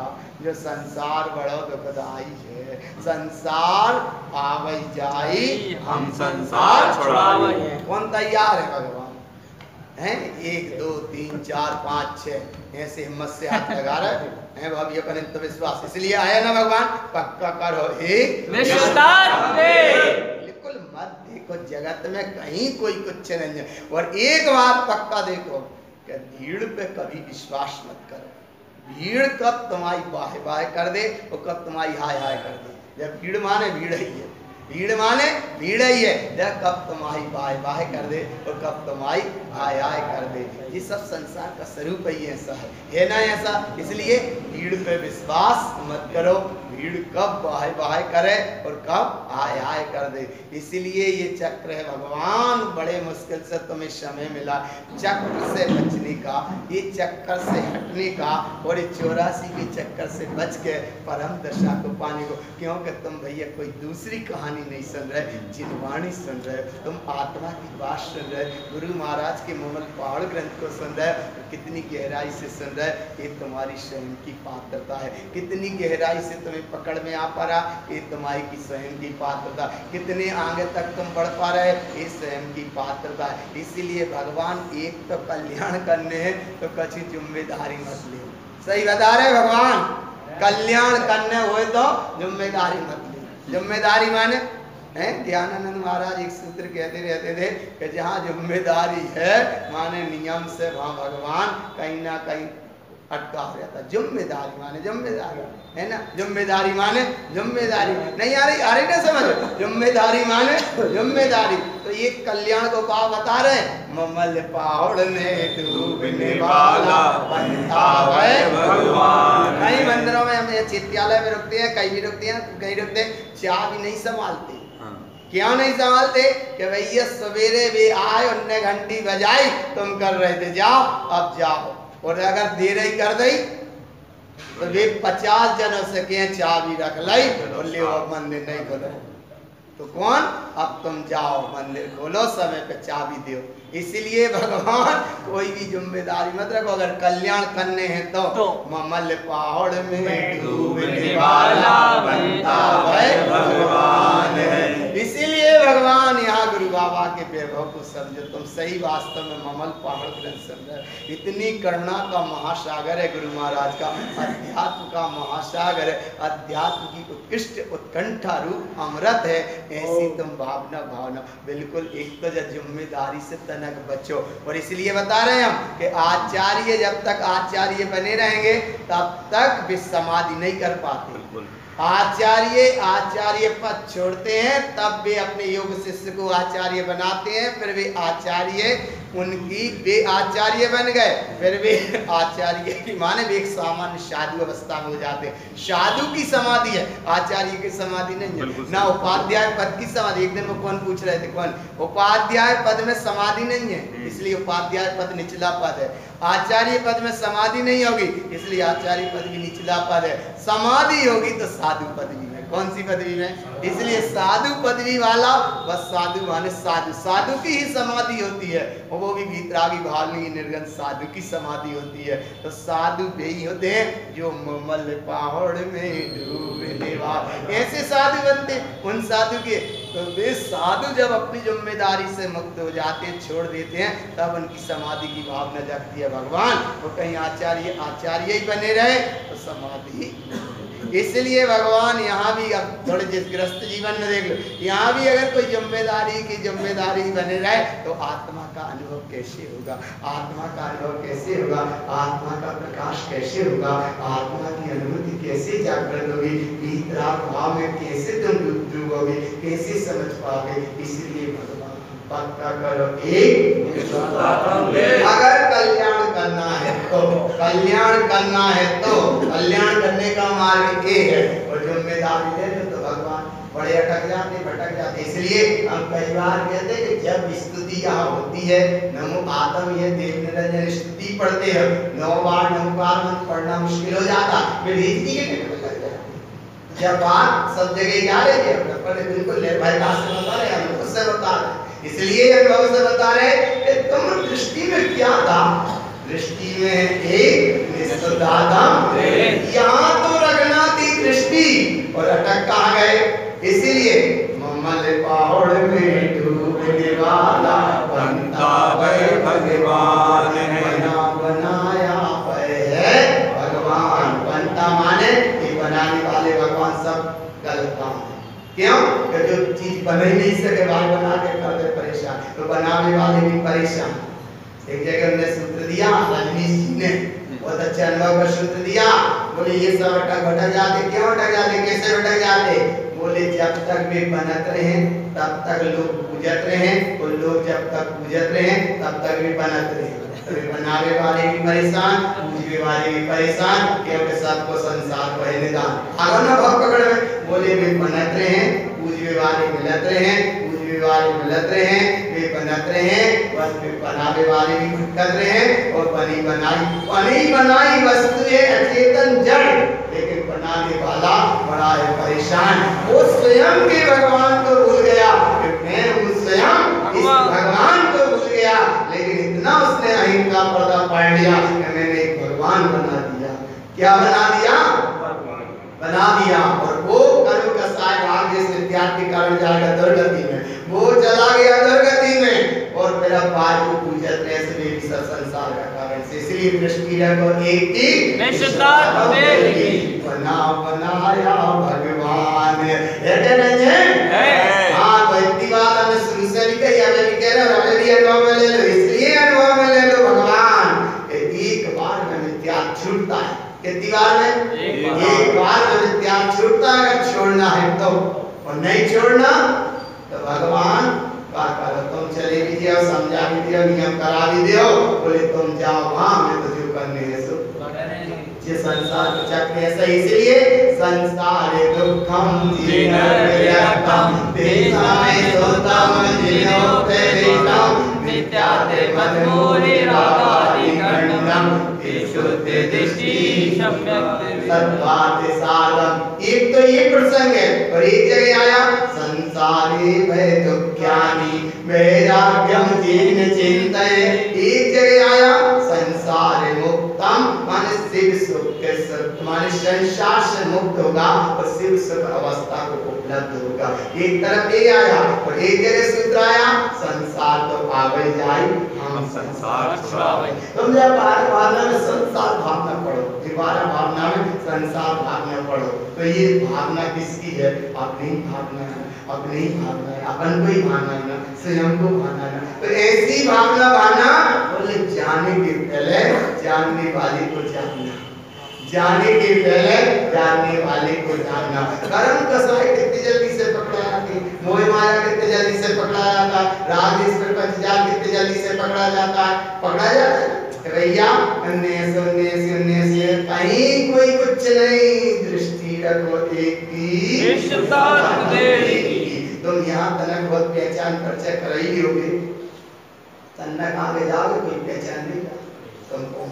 जो संसार बड़ो दुखदाई है, संसार आवई जाई, हम संसार छुड़ावई। कौन तैयार है? भगवान हैं। 1 2 3 4 5 6 ऐसे हिम्मत से हाथ लगा रहे हैं भाभी अपन तो विश्वास। इसलिए आया ना भगवान, पक्का करो हे बिल्कुल मत देखो जगत में कहीं कोई कुछ नहीं है। और एक बात पक्का देखो कि भीड़ पे कभी विश्वास मत करो। भीड़ कब तुम्हारी बाहे बाहे कर दे और कब तुम्हारी हाय हाय कर दे। जब भीड़ माने भीड़ ही है, भीड़ माने भीड़ ही है। जब कब तुम्हारी बाय बाय कर दे और कब तुम्हारी आय आय कर दे। ये सब संसार का स्वरूप ही ऐसा है ना ऐसा। इसलिए भीड़ पे विश्वास मत करो। भीड़ कब बाय बाय करे और कब आय आय कर दे। इसलिए ये चक्र है भगवान, बड़े मुश्किल से तुम्हें समय मिला चक्र से बचने का, ये चक्कर से हटने का और ये 84 के चक्कर से बच के परम दशा को पाने को। क्योंकि तुम भैया कोई दूसरी कहानी नहीं सुन रहे, जिनवाणी सुन रहे, तुम आत्मा की बात सुन रहे, गुरु महाराज के मोमल पहाड़ ग्रंथ को सुन रहे। कितनी गहराई से सुन रहे, ये तुम्हारी स्वयं की पात्रता है। कितनी गहराई से तुम्हें पकड़ में आ पा रहा, ये तुम्हारी की स्वयं की पात्रता। कितने आगे तक तुम बढ़ पा रहे, ये स्वयं की पात्रता है। इसीलिए भगवान एक तो कल्याण करने हैं तो कछु जिम्मेदारी मत ले। सही बता रहे भगवान, कल्याण करने हुए तो जिम्मेदारी मत ले। जिम्मेदारी माने हैं, ज्ञानानंद महाराज एक सूत्र कहते रहते थे कि जहाँ जिम्मेदारी है माने नियम से वहाँ भगवान कहीं ना कहीं अटका हो जाता। जिम्मेदारी माने जिम्मेदारी है ना, जिम्मेदारी माने जिम्मेदारी नहीं आ रही ना समझ। जिम्मेदारी माने जिम्मेदारी। तो ये कल्याण को कहा बता रहे हैं, ममल पहाड़ में डूबने वाला बनता है भगवान। कई मंदिरों में हम चित्यालय में रुकते हैं, कहीं भी रुकते हैं, कहीं रुकते हैं, चाबी नहीं संभालते। क्या नहीं संभालते कि भैया सवेरे भी आए, उनने घंटी बजाई, तुम कर रहे थे जाओ अब जाओ। और अगर देर ही कर दी तो वे 50 जनों से कहे चाबी रख लाई और ले मंदिर नहीं खोलो। तो कौन? अब तुम जाओ मंदिर खोलो, समय पे चाबी दो। इसलिए भगवान कोई भी जिम्मेदारी मत रखो। अगर कल्याण करने हैं तो ममल पहाड़ में डूबने वाला बनता है भगवान है। इसीलिए भगवान यहाँ गुरु बाबा के वैभव को समझो। तुम सही वास्तव में ममल पहाड़ ग्रंथ समझो। इतनी करुणा का महासागर है गुरु महाराज का, अध्यात्म का महासागर है। अध्यात्म की उत्कृष्ट उत्कंठा रूप अमृत है। ऐसी तुम भावना बिल्कुल एक तो जिम्मेदारी से तनक बचो। और इसलिए बता रहे हैं हम कि आचार्य जब तक आचार्य बने रहेंगे तब तक वे समाधि नहीं कर पाते। आचार्य पद छोड़ते हैं तब वे अपने योग शिष्य को आचार्य बनाते हैं, फिर वे आचार्य उनकी वे आचार्य बन गए, फिर वे आचार्य की माने वे एक सामान्य साधु अवस्था में हो जाते हैं। साधु की समाधि है, आचार्य की समाधि नहीं है। ना उपाध्याय पद की समाधि, एक दिन वो कौन पूछ रहे थे, कौन उपाध्याय पद में समाधि नहीं है, इसलिए उपाध्याय पद निचला पद है। आचार्य पद में समाधि नहीं होगी, इसलिए आचार्य पद भी निचला पद है। समाधि होगी तो साधु पदवी में, कौन सी पदवी में, इसलिए साधु पदवी वाला बस साधु माने साधु, साधु की ही समाधि होती है, और वो भी भीतरागी भावनी निर्गन साधु की समाधि होती है। तो साधु वे ही होते हैं जो ममल पहाड़ में डूबने वाले, ऐसे साधु बनते। उन साधु के तो वे साधु जब अपनी जिम्मेदारी से मुक्त हो जाते हैं, छोड़ देते हैं, तब उनकी समाधि की भावना जागती है। भगवान वो कहीं आचार्य आचार्य ही बने रहे तो समाधि, इसलिए भगवान यहाँ भी, अब थोड़े जिस गृहस्थ जीवन में देख लो, यहाँ भी अगर कोई जिम्मेदारी बने रहे तो आत्मा का अनुभव कैसे होगा, आत्मा का अनुभव कैसे होगा, आत्मा का प्रकाश कैसे होगा, आत्मा की अनुभूति कैसे जागृत होगी, भीतराग भाव में कैसे तुम डूबोगे, कैसे समझ पाओगे। इसलिए भगवान पक्का करो एक, अगर कल्याण करना है तो, कल्याण करना है तो कल्याण करने का मार्ग ये है, और जिम्मेदारी ले लो तो भगवान बड़े अटक जाते भटक जाते। इसलिए हम कई बार कहते हैं कि जब स्तुति यहाँ होती है, नमो आत्म ये देव निरंजन स्तुति पढ़ते हैं, 9 बार नमोकार मंत्र पढ़ना मुश्किल हो जाता, मैं रीति के जब बात सब जगह जा रही है, बिल्कुल भाई बात से बता रहे हैं, उससे बता रहे, इसलिए अनुभव से बता रहे कि तुम दृष्टि में क्या था, दृष्टि में एक निष्ठुदातम, यहाँ तो रखना थी दृष्टि और अटक कहाँ गए। इसीलिए ममल पहाड़ में डूबने वाला बनता भगवान है, बना बनाया है भगवान। बनता माने ये बनाने वाले भगवान सब गलत काम है। क्यों? कि जो चीज बन ही नहीं सके भाई बना के कर दे परेशान, तो बनाने वाले भी परेशान। एक जगह हमने सूत्र दिया रजनीश जी ने, बहुत अच्छा अनुभव का सूत्र दिया, बोले ये सब भटक जाते, क्यों भटक जाते, कैसे भटक जाते, बोले जब तक वे बनत रहे तब तक लोग पूजत रहे, और लोग जब तक पूजत रहे तब तक वे बनत रहे। तो बनाने वाले भी परेशान, पूजने वाले भी परेशान, क्योंकि सबको संसार को है निदान। अगर ना भाव पकड़ में बोले वे बनत रहे, पूजने वाले मिलत रहे, पूजने वाले मिलत रहे, वे बनत रहे, बस वे बनाने वाले भी भटक रहे, और बनी बनाई वस्तु है अचेतन जड़, लेकिन बनाने वाला बड़ा है परेशान। वो स्वयं के भगवान को भूल गया, मैं हूँ स्वयं इस भगवान को भूल गया, लेकिन इतना उसने अहिंसा पर्दा पाड़ लिया कि मैंने एक भगवान बना दिया। क्या बना दिया? बना दिया। और वो कर्म का साय भाग जिस विद्यार्थी कारण जाएगा दुर्गति में, वो चला गया दुर्गति में, और फिर अब बाद को पूजत ऐसे भी सब संसार का कारण से। इसलिए दृष्टि रखो एक की बना बनाया भगवान है। हाँ तो इतनी बात हमने शुरू से भी कही, हमें भी कह रहे हो, हमें भी अनुभव में ले लो, इसलिए अनुभव में ले लो भगवान एक बार में त्याग छूटता है। कितनी बार में? एक बार में त्याग छूटता है। अगर छोड़ना है तो, और नहीं छोड़ना तो भगवान का करो, तुम चले भी दियो, समझा भी दियो, नियम करा भी दियो, बोले तुम जाओ वहां, मैं तो जो करने है सो ये संसार को चक्र ऐसा। इसलिए संसार दुखम जीनर्यतम देशाय सोतम जिनोते देशम नित्याते मधुरे रागादि कर्णम विशुद्ध दृष्टि सम्यक सद्भात साधम। एक तो ये प्रसंग है, और एक जगह आया संसारे भय दुख्यानि वैराग्यम जीन चिंतये। एक जगह आया संसार मुक्तम माने शिव सुख के माने संसार से मुक्त होगा और शिव सुख अवस्था को उपलब्ध होगा। एक तरफ ये आया, और एक जगह सूत्र आया संसार तो आवे जाए हम संसार छुड़ावे। तुम जब भावना में संसार भावना पढ़ो, दोबारा भावना में संसार भावना पढ़ो, तो ये भावना किसकी है? अपनी भावना है, अपनी भावना है, अपन को ही भावना है ना, स्वयं को भावना है ना। तो ऐसी भावना भावना बोले जाने के पहले जानने वाले को जानना, जाने के पहले जानने वाले को जानना। कर्म कसाई कितनी जल्दी से पकड़ा की मोह माया कितने जल्दी से पकड़ा जाता है, राग इस प्रपंच जाल कितने जल्दी से पकड़ा जाता है भैया। कहीं कोई कुछ नहीं, दृष्टि रखो एक की तुम यहाँ तनक बहुत पहचान परिचय कर ही होगे, तन्नक आगे जाओगे कोई पहचान नहीं तुमको,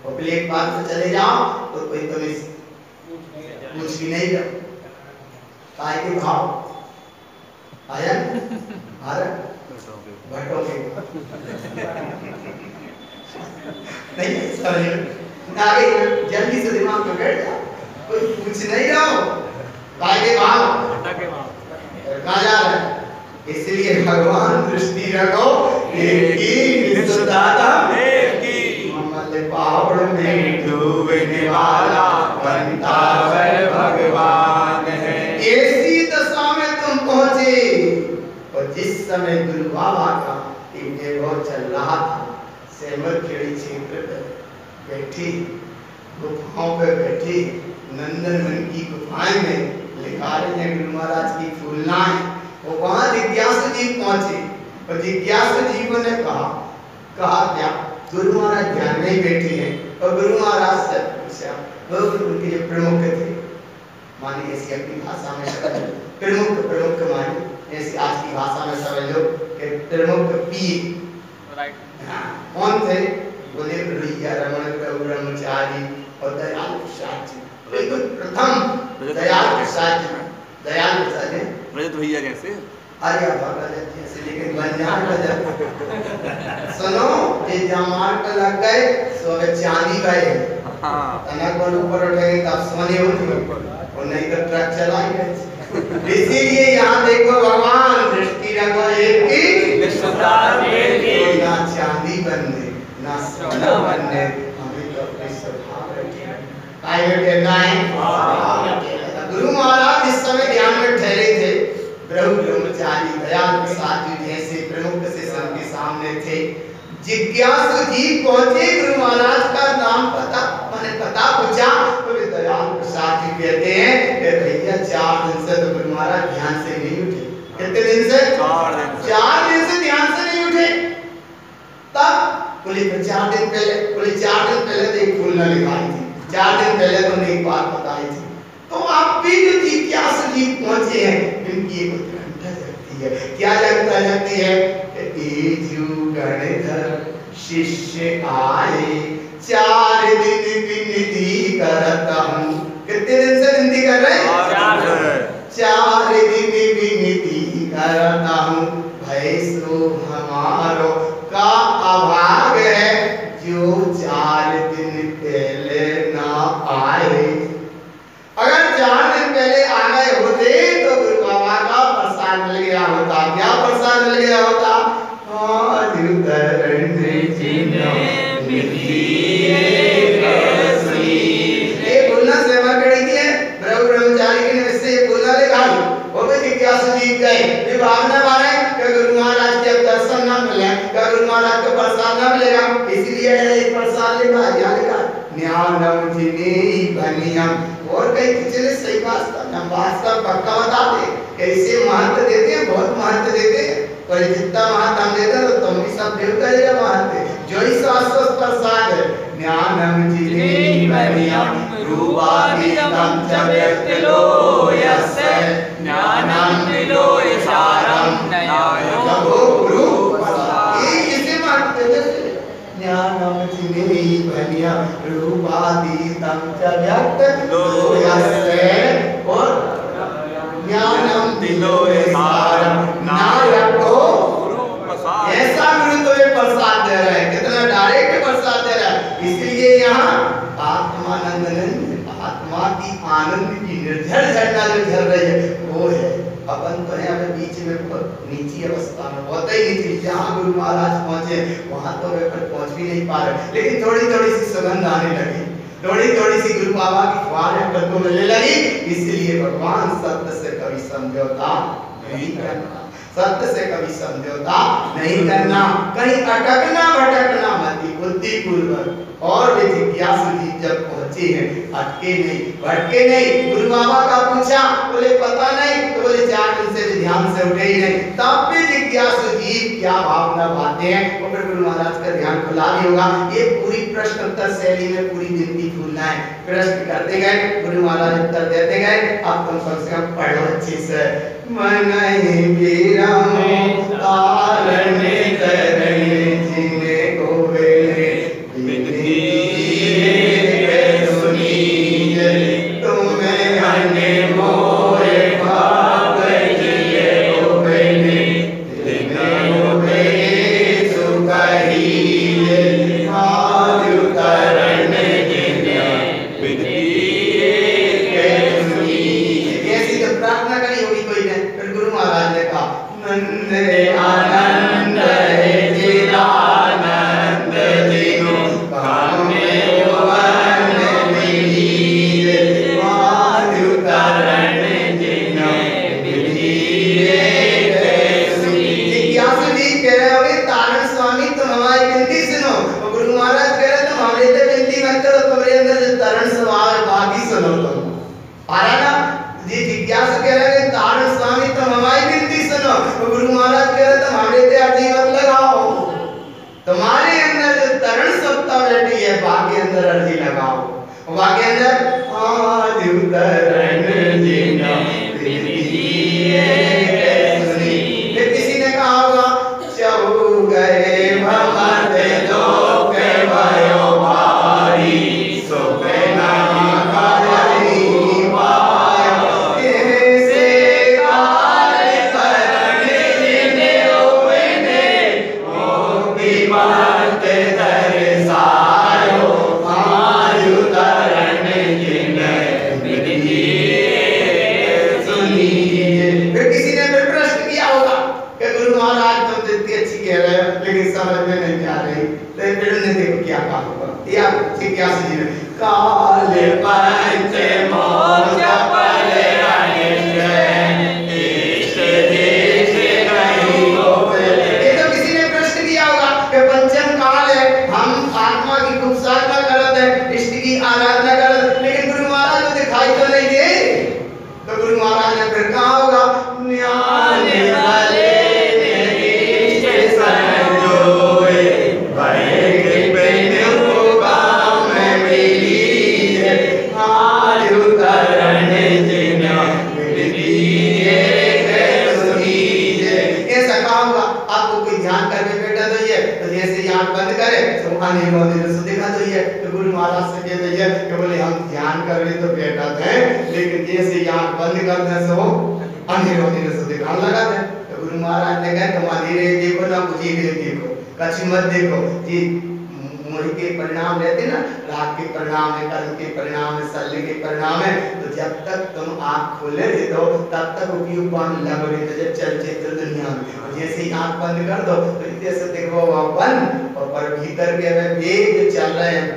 और प्लेट पार से चले जाओ तो कोई तुम्हें कुछ भी नहीं कर काय के भाव आया भारत भटो के नहीं समझ आगे जल्दी से दिमाग में बैठ जाओ, कोई कुछ नहीं रहो काय के भाव कहाँ जा रहा है। इसलिए भगवान दृष्टि रखो एक ही विश्वदाता पहाड़ में डूबने वाला बनता है भगवान है। ऐसी दशा में तुम पहुंचे और जिस समय गुरु बाबा का वैभव चल रहा था, सेमर खेड़ी क्षेत्र पर बैठी गुफाओं पे बैठी नंदनवन की गुफाएं में लिखा रहे हैं गुरु महाराज की फूलनाएं, वो वहां जिज्ञासु जी पहुंचे और जिज्ञासु जी ने कहा क्या गुरु महाराज ध्यान में बैठे हैं और गुरु महाराज से पूछा, वो उनके जो प्रमुख थे, मानिए ऐसी अपनी भाषा में समझ लो, प्रमुख मानिए ऐसी आज की भाषा में समझ लो कि प्रमुख पीर कौन थे, बोले भैया रमण प्रभु ब्रह्मचारी और दयाल प्रसाद जी, बिल्कुल प्रथम दयाल प्रसाद जी रजत भैया कैसे अरे जैसे लेकिन बंजार सुनो ये जमार पे लग गए सो अगर चांदी गए तनक पर ऊपर उठेंगे तब सोने होती और नहीं तो ट्रक चलाएंगे। इसीलिए यहाँ देखो भगवान दृष्टि रखो एक की ना चांदी बनने ना सोना बनने, हमें तो अपने स्वभाव रखें काय में ठहरना है। गुरु महाराज इस समय ध्यान में ठहरे थे, प्रभु ब्रह्मचारी दयाल प्रसाद जी जैसे प्रमुख से सबके सामने थे। जिज्ञासु जी पहुंचे, गुरु महाराज का नाम पता पूछा तो दयाल प्रसाद जी कहते हैं कि भैया 4 दिन से तो गुरु महाराज ध्यान से नहीं उठे। कितने दिन से? 4 दिन से ध्यान से नहीं उठे। तब बोले 4 दिन पहले तो एक फूल न लिखाई थी, 4 दिन पहले तो एक बात बताई थी। तो आप भी जो जिज्ञासु जी पहुंचे हैं, इनकी एक उत्कंठा जगती है। क्या जगती है? गणधर शिष्य आए 4 दिन विनती करता हूँ। कितने दिन से विनती कर रहे हैं? 4 दिन विनती करता हूँ, भय सो हमारो का अभाग है, जो 4 दिन पहले ना आए। अगर 4 दिन पहले आ गए होते तो गुरु बाबा का प्रसाद मिल गया होता। क्या प्रसाद मिल गया होता? ये बोलना सेवा करी थी प्रभु ब्रह्मचारी की ने से ये बोलना लिखा वो भी जिज्ञासु जी गए, ये भावना मारे कि गुरु महाराज के दर्शन ना मिले, कि गुरु महाराज को प्रसाद ना मिलेगा, इसलिए एक प्रसाद लिखा क्या लिखा? ज्ञानम जिनेहि बनियम। और कई पिछले सही वास्तव पक्का बता दे कैसे महत्व देते हैं, बहुत महत्व देते हैं, पर जितना महत्व हम देते हैं तो तुम भी सब देव करेगा महत्व। जो ही शाश्वत प्रसाद है, ज्ञानम जिनेहि बनियम रूपाधीतम च व्यक्तिलो यस्य ज्ञानम विलोय सारम नयो गुरु प्रसाद। ये इसे महत्व देते हैं, ज्ञानम जिनेहि बनियम रूपाधीतम च व्यक्तिलो यस्य और ज्ञानम विलोय सारम नायको ऐसा गुरु तुम्हें प्रसाद दे रहे हैं, कितना डायरेक्ट प्रसाद दे रहा है। इसलिए यहाँ आत्मा की आनंद की निर्झर झरना जो झर रही है वो है। अपन तो है अभी बीच में बहुत नीची अवस्था में, बहुत ही नीची, जहाँ गुरु महाराज पहुंचे वहां तो वे पर पहुंच भी नहीं पा रहे, लेकिन थोड़ी थोड़ी सी सुगंध आने लगी, थोड़ी थोड़ी सी गुरु बाबा की फुहार अपन को मिलने लगी। इसलिए भगवान सत्य से कभी समझौता नहीं करना, सत्य से कभी समझौता नहीं करना, कहीं अटकना भटकना मत। बुद्धि पूर्वक और वे जिज्ञासु जी जब पहुंचे हैं, अटके नहीं, भटके नहीं। गुरु बाबा का पूछा, बोले पता नहीं, तो बोले 4 दिन से ध्यान से उठे ही नहीं। तब भी जिज्ञासु जी क्या भावना बातें हैं, वो फिर गुरु महाराज का ध्यान खुला भी होगा। ये पूरी प्रश्न उत्तर शैली में पूरी जिंदगी खुलना है। प्रश्न करते गए, गुरु महाराज उत्तर देते गए। अब तुम कम से कम पढ़ो अच्छे से। मन ही बीराम तारण तरणे जिने गोवे बिनती सुनिए तुम्हें हने मोरे भाग जिए गोवे जिने गोवे सुखहिए आदि तरण जिने बिनती सुनिए। ऐसी जब प्रार्थना करी होगी कोई ने, फिर गुरु महाराज ने कहा नंदे आनंद चिदानंद जिनु कामे वन मिलिए वायु तरण जिनु मिलिए सुनिए। जिज्ञासु जी कह रहे होगे तारण स्वामी तुम हमारी विनती सुनो। और गुरु महाराज कह रहे तुम हमारे से विनती मत करो, तुम्हारे अंदर जो तरण स्वभाव है बाकी सुनो तुम। आ रहा ना जी? जिज्ञासु कह रहे हैं तारण स्वामी तुम हमारी विनती सुनो। तो गुरु महाराज कह रहे तुम हमारे से अर्जी मत लगाओ, तुम्हारे अंदर जो तरण सत्ता बैठी है बाकी अंदर अर्जी लगाओ। बाकी अंदर आदि तरण जिना बिनतीए सुनी। फिर किसी ने कहा होगा चहु गए भमत लोक भयो भारी सुख ना काई पायो ऐसे काल करण जिने होवेने मोहि बात दर्शायो आयु तरण जिने बिनतीए सुनिए। फिर किसी ने फिर प्रश्न किया होगा कि गुरु महाराज तुम जितनी अच्छी कह रहे हो लेकिन समझ में नहीं आ रही। तो फिर उन्हें देखो क्या कहा होगा, या जिज्ञासु जी ने काल पंच मोक्ष फल अनिश्चय इष्ट देश नहीं होवे। ये तो किसी ने प्रश्न किया होगा कि पंचम काल है, हम आत्मा की खूब साधना करते हैं, इष्ट की आराधना करते, लेकिन गुरु महाराज को दिखाई तो नहीं दे। तो गुरु महाराज ने फिर कहा होगा ज्ञान वाले इष्ट संजोए भय बिनु काम मिलिए आयु तरण जिना बिनतीए सुनिए। ऐसा कहा होगा आपको कोई ध्यान करके बैठा तो ये तो जैसे ही आंख बंद करे तो अनिर्वोधित से दिखा तो ये। तो गुरु महाराज से कहते हैं कि बोले हम ध्यान कर रहे तो बैठा थे, लेकिन जैसे ही आंख बंद करने से वो अनिर्वोधित से दिखाने लगा थे। तो गुरु महाराज ने कहा तुम धीरे देखो ना, मुझे देखो, कछु मत देखो जी। मोहि के परिणाम रहते ना, राग के परिणाम है, कर्म के परिणाम है, शल्य के परिणाम है। तो जब तक तुम आंख खोले रहते हो तब तक उपयोग पाने लगे रहते जब चलचित्र दुनिया में। और जैसे ही आंख बंद कर दो तो इतने से देखो वह बंद, और पर भीतर के हमें वेग चल रहे हैं।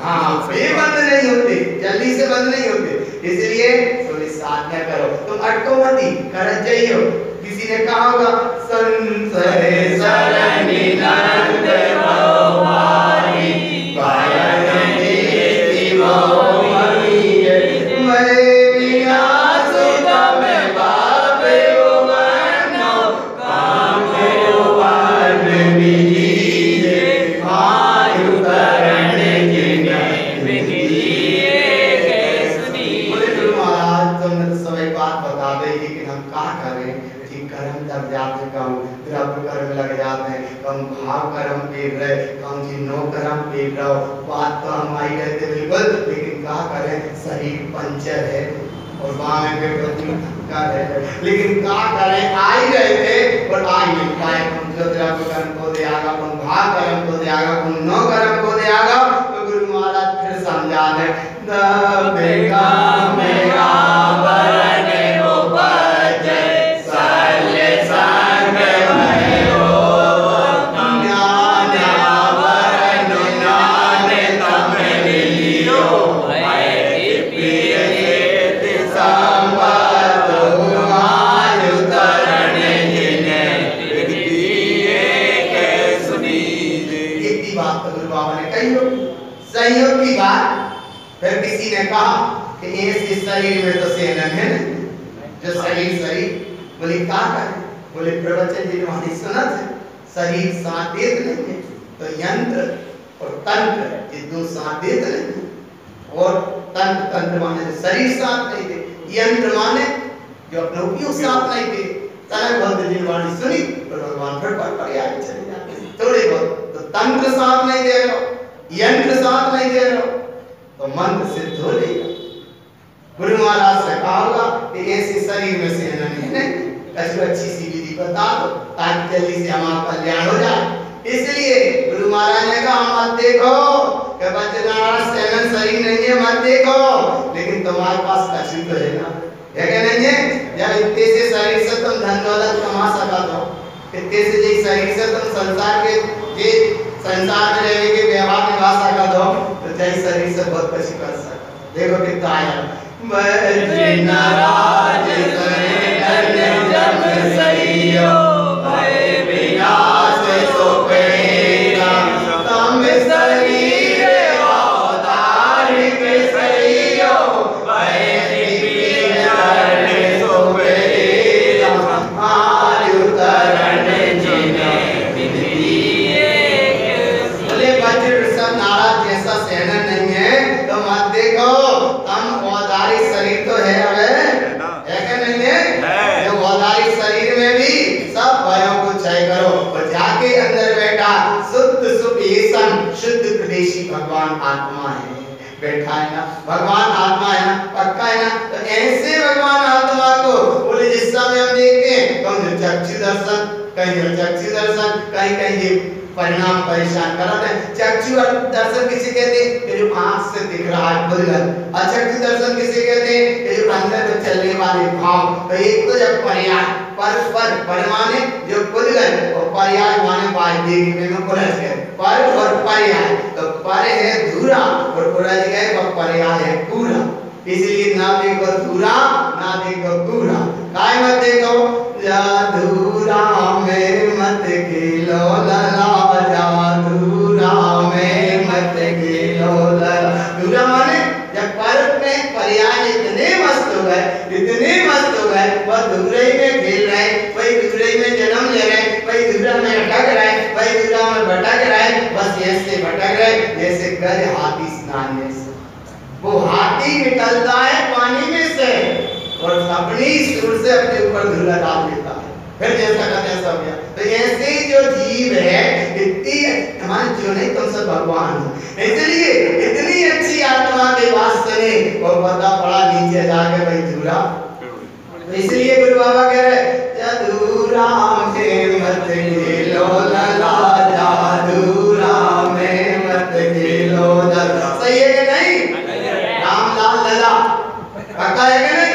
हाँ, वे बंद नहीं होते, जल्दी से बंद नहीं होते। इसलिए थोड़ी साधना करो, तुम अटको मत, कर जाइयो। किसी ने कहा होगा संसरे सरणी नंद भवानी पायन देती मोहमीए मैं बिना सुतम बाबे वनो काम वन मिलिए आयु तरण जिने बिनतीए सुनिए। बोले गुरु महाराज तुमने तो सभी बात बता दी, लेकिन हम क्या करें? कर्म जब जाते कम द्रव्य कर्म लग जाते हैं, कम भाव कर्म पीड़ रहे, कम जिन्नो कर्म पीड़ रहो। बात तो हम आई रहते बिल्कुल, लेकिन क्या करें? शरीर पंचर है और वहां में कर है, लेकिन क्या करें? आई रहे थे और आ नहीं पाए। कौन जो द्रव्य कर्म को देगा, कौन भाव कर्म को देगा, कौन नो कर्म को देगा। तो गुरु महाराज फिर समझा दे दबेगा मेरा बरने उपजे साले संग भयो ज्ञान वरण ज्ञान तम लियो है प्रिय संपत आयु तरण जिने बिनतीए सुनिए। अच्छी बात तो गुरु बाबा ने कही हो, संयोग की बात। फिर किसी ने कहा कि इस शरीर में तो सेनन है नहीं, जो शरीर बोले क्या करें, बोले प्रवचन जिन्होंने सुना था शरीर साथ देत नहीं है, तो यंत्र और तंत्र ये दो साथ देत नहीं है। और तंत्र माने जो शरीर साथ नहीं दे, यंत्र माने जो अपने उपयोग साथ नहीं दे। तनक बहुत जिन्होंने सुनी तो भगवान फिर पर आगे चले जाते थोड़े बहुत। तो तंत्र साथ नहीं दे रहा, यंत्र साथ नहीं दे रहा, तो मंत्र सिद्ध हो जाएगा। गुरु महाराज से कहा होगा कि ऐसे शरीर में से नहीं अच्छी सी विधि बता दो ताकि जल्दी से हमारा कल्याण हो जाए। इसलिए गुरु महाराज ने कहा मत देखो कि बच्चेदार सेवन शरीर नहीं है, मत देखो, लेकिन तुम्हारे पास कछु तो है ना, है क्या नहीं है? जब इतने से शरीर से तुम धन दौलत कमा सका दो, इतने से जिस शरीर से तुम संसार में रहने के व्यवहार निभा सका दो, तो जय शरीर से बहुत कुछ कर सकते। देखो कितना आया नाराज जब सैयो भय विनाश सुपेरा, तम शरीर अवतारिक सैयो भय विनाश सुपेरा, आयु तरण जिन्हें विधिये। बोले वज्र सब नाराज जैसा सेना नहीं है तो मत देखो, शरीर तो है क्या नहीं है? जो औदारिक शरीर में भी सब भयों को क्षय करो और जाके अंदर बैठा शुद्ध सुपेशन शुद्ध प्रदेशी भगवान आत्मा है, बैठा है ना, भगवान आत्मा है ना, पक्का है ना। तो ऐसे भगवान आत्मा को बोले जिस समय हम देखते हैं कहीं चक्षु दर्शन, कहीं कहीं परिणाम परेशान करते हैं। चक्षु दर्शन किसे कहते हैं? कि जो आंख से दिख रहा है बुद्धगत। अचक्षु दर्शन किसे कहते हैं? कि जो अंदर में चलने वाले भाव। तो एक तो जब पर्याय पर माने जो बुद्धगत और पर्याय माने बाहर देखने में पुरज है, पर और पर्याय। तो पर है धूरा और पुरज है वह पर्याय है पूरा। इसलिए ना देखो धूरा ना देखो पूरा, काय मत देखो जादूरा में मत खेलो लला, जादूरा में मत खेलो लला। दूरा माने जब पर्व में पर्याय इतने मस्त हो गए वह दूरे में खेल रहे, वही दूरे में जन्म ले रहे, वही दूरा में अटक रहे, वही दूरा में भटक रहे, बस ऐसे भटक रहे जैसे गए हाथी स्नान में से। वो हाथी निकलता है पानी में से और अपनी सुर से अपने ऊपर धूला डाल देता है, फिर जैसा का तैसा हो गया। तो ऐसे जो जीव है इतनी हमारे जो नहीं तुम सब भगवान हो, इसलिए इतनी अच्छी आत्मा के पास चले और पता पड़ा नीचे जाके भाई धूरा। इसलिए गुरु बाबा कह रहे जादूरा में मत खेलो लला, जादूरा में मत खेलो लला। सही है कि नहीं? रामलाल लला पक्का है कि नहीं?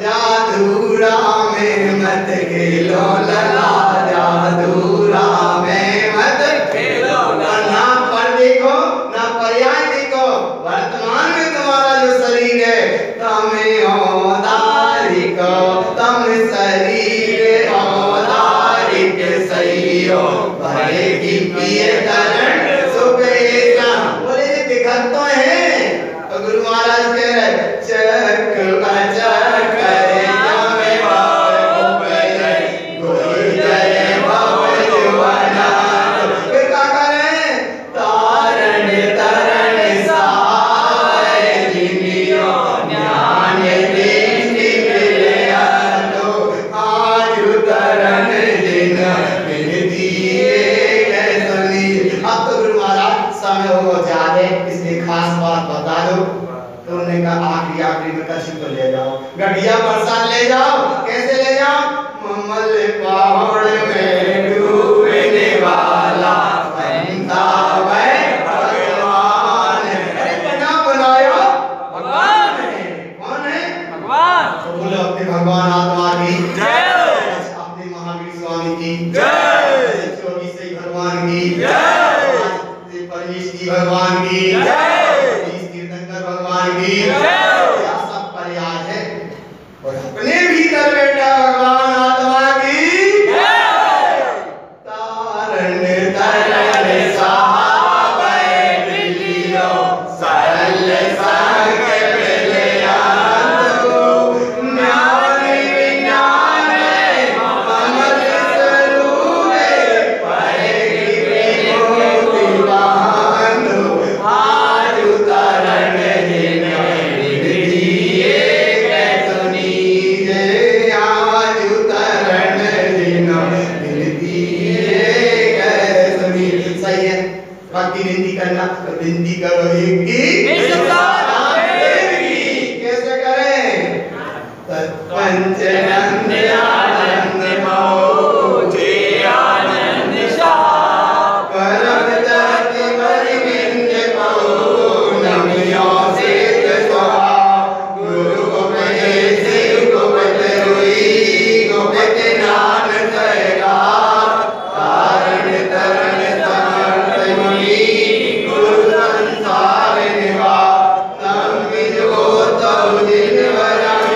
जादूरा में मत खेलो लला, जादूरा में मत खेलो लला। ना पर देखो ना पर्याय देखो, वर्तमान में तुम्हारा जो शरीर है तमें औदारिक, तम शरीर औदारिक सैयो भय की पिय करण सुपेरा। बोले दिखत तो है, तो गुरु महाराज कह रहे चक अचक करे जमे उपजय गोई जय भव जुवना। फिर क्या करे तारण तरण सहाय जिनियो ज्ञान दृष्टि मिले तो आयु तरण जिन मिल दिए सुनी। अब तो गुरु महाराज समय हो जाए इसलिए खास बात बता दो। तो उन्होंने कहा आखिरी में कछु तो ले जाओ, गढ़िया प्रसाद ले जाओ। कैसे ले जाओ? ममल पहाड़ में डूबने वाला बनता है भगवान। अरे बनाया भगवान है। कौन है? भगवान। तो बोलो अपने भगवान आत्मा की जय, अपने महावीर स्वामी की जय, चौबीस भगवान की जय, परमेश जी भगवान की जय, भगवान की क्या सब पर्याय है। और अपने भीतर बैठा भगवान आत्मा की तारण तरण सहाय करना, तो विनती करो एक की कैसे करें? पंचनंद आनंद मो जय आनंद शाह परम दत्त परिविंद मो नमियो से कछुआ गुरु गोपदेश गोपत रोई गोपत नाम कहेगा तारण तरण समर्थ मुनि गुरु संसार निवा तम विजो तव दिन वरम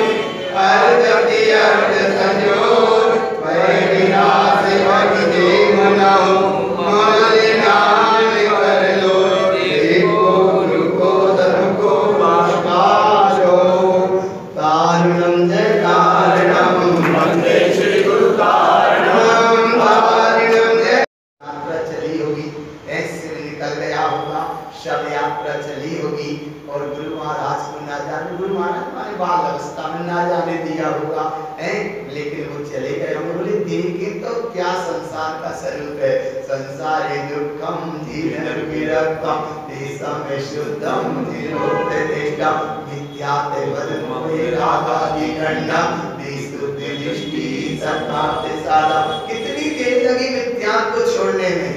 अर्धति अर्ध संजोग भय विनाश भगि दे मनो मलिनान कर लो देखो गुरु को धर्म को पाशो तारुणम जय कारणम वंदे श्री गुरु कारणम तारुणम जय यात्रा चली होगी, ऐसे में निकल गया होगा, शव यात्रा चली होगी और गुरु महाराज को ना जाने, गुरु महाराज हमारे बाल अवस्था में ना जाने दिया होगा, हैं? लेकिन वो चले गए होंगे। बोले देखे तो क्या संसार का स्वरूप है, संसार है दुखम जीवन विरक्तम देशम शुद्धम जीवोत्तिष्ठम विद्याते वदमोहि रागादि गण्डम विशुद्धि दृष्टि सत्ताते सादा। कितनी देर लगी विद्या को छोड़ने में,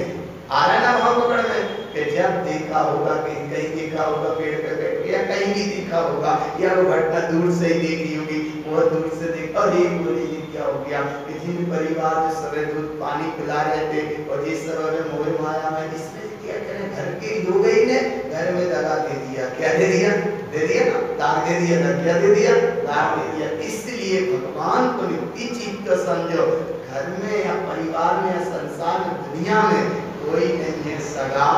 आ रहा ना वहां पकड़ में कि जब देखा होगा कहीं देखा होगा पेड़ पे बैठ के या कहीं भी देखा होगा या वो घटना दूर से ही देखी होगी, बहुत दूर से देख और ये बोली ये क्या हो गया कि जिन परिवार जो समय दूध पानी पिला रहे थे और जिस समय में मोह माया में इसमें क्या करें, घर के लोग ही ने घर में दगा दे दिया, क्या दे दिया ना, दाग दे दिया ना, क्या दे दिया, दाग दे दिया। इसलिए भगवान को नित्य चीज को समझो, घर में या परिवार में या संसार में दुनिया में कोई नहीं है सगा,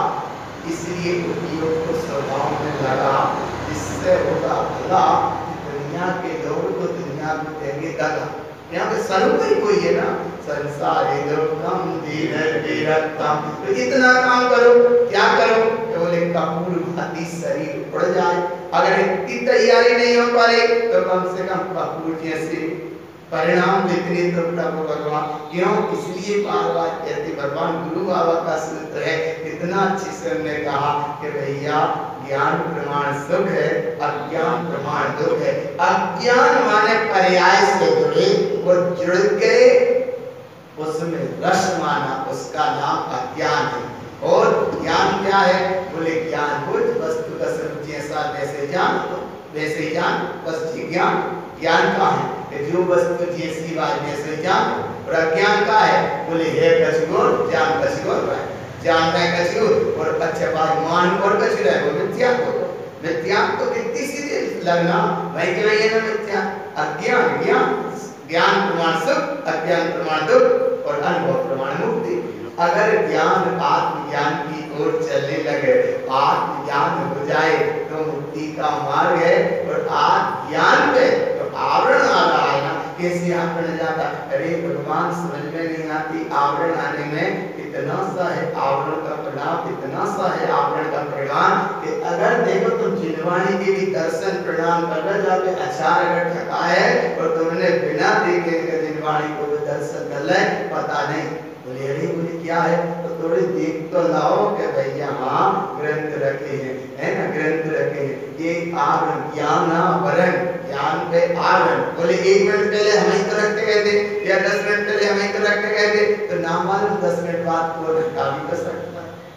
इसलिए उपयोग को स्वभाव में लगा, इससे होगा भला। दुनिया के लोग को दुनिया को देंगे दगा, यहाँ पे स्वरूप ही कोई है ना, संसार दुखम दीन विरक्तम। तो इतना काम करो, क्या करो, बोले कपूर भांति शरीर उड़ जाए, अगर इतनी तैयारी नहीं हो पा रही तो कम से कम कपूर जैसे परिणाम देखने तो प्रभु भगवान क्यों, इसलिए बार बार कहते भगवान गुरु बाबा का सूत्र है, इतना अच्छे से हमने कहा कि भैया ज्ञान प्रमाण सुख है, अज्ञान प्रमाण दुख है। अज्ञान माने पर्याय से जुड़े, वो जुड़ गए, उसमें रस माना, उसका नाम अज्ञान है। और ज्ञान क्या है, बोले ज्ञान बुझ वस्तु का स्वरूप जैसा तैसे जान, वैसे ही जान, बस ज्ञान। ज्ञान का है कि जो वस्तु जैसी बात वैसे जान, और अज्ञान का है, बोले है कछुआ जान कछुआ है, जानना है कछुआ और अच्छा बात मान और कछुआ है, वो मिथ्या को, मिथ्या को कितनी सीधे लगना, वही क्या है ना मिथ्या। अज्ञान ज्ञान, ज्ञान प्रमाण सुख, अज्ञान प्रमाण दुख और अनुभव प्रमाण मुक्ति। अगर ज्ञान आत्मज्ञान की ओर चलने लगे, आत्मज्ञान हो जाए तो मुक्ति का मार्ग है। और आत्मज्ञान पे तो आवरण आ रहा है ना, कैसे आवरण जाता, अरे भगवान समझ में नहीं आती, आवरण आने में इतना सा है आवरण का प्रणाम, इतना सा है आवरण का प्रणाम कि अगर देखो तुम जिनवाणी के भी दर्शन प्रणाम करना जाते, अचार अगर ठका है और तुमने बिना देखे जिनवाणी को दर्शन कर ले, पता नहीं, बोले अरे बोले क्या है, तो थोड़े देख तो लाओ कि भैया हाँ ग्रंथ रखे हैं, है ना, ग्रंथ रखे हैं, ये आवरण ज्ञान वरण, ज्ञान पे आवरण। बोले 1 मिनट पहले हम ही तो रखते गए थे या 10 मिनट पहले हम ही तो रखते गए थे, तो ना मालूम 10 मिनट बाद को घंटा भी कर सकता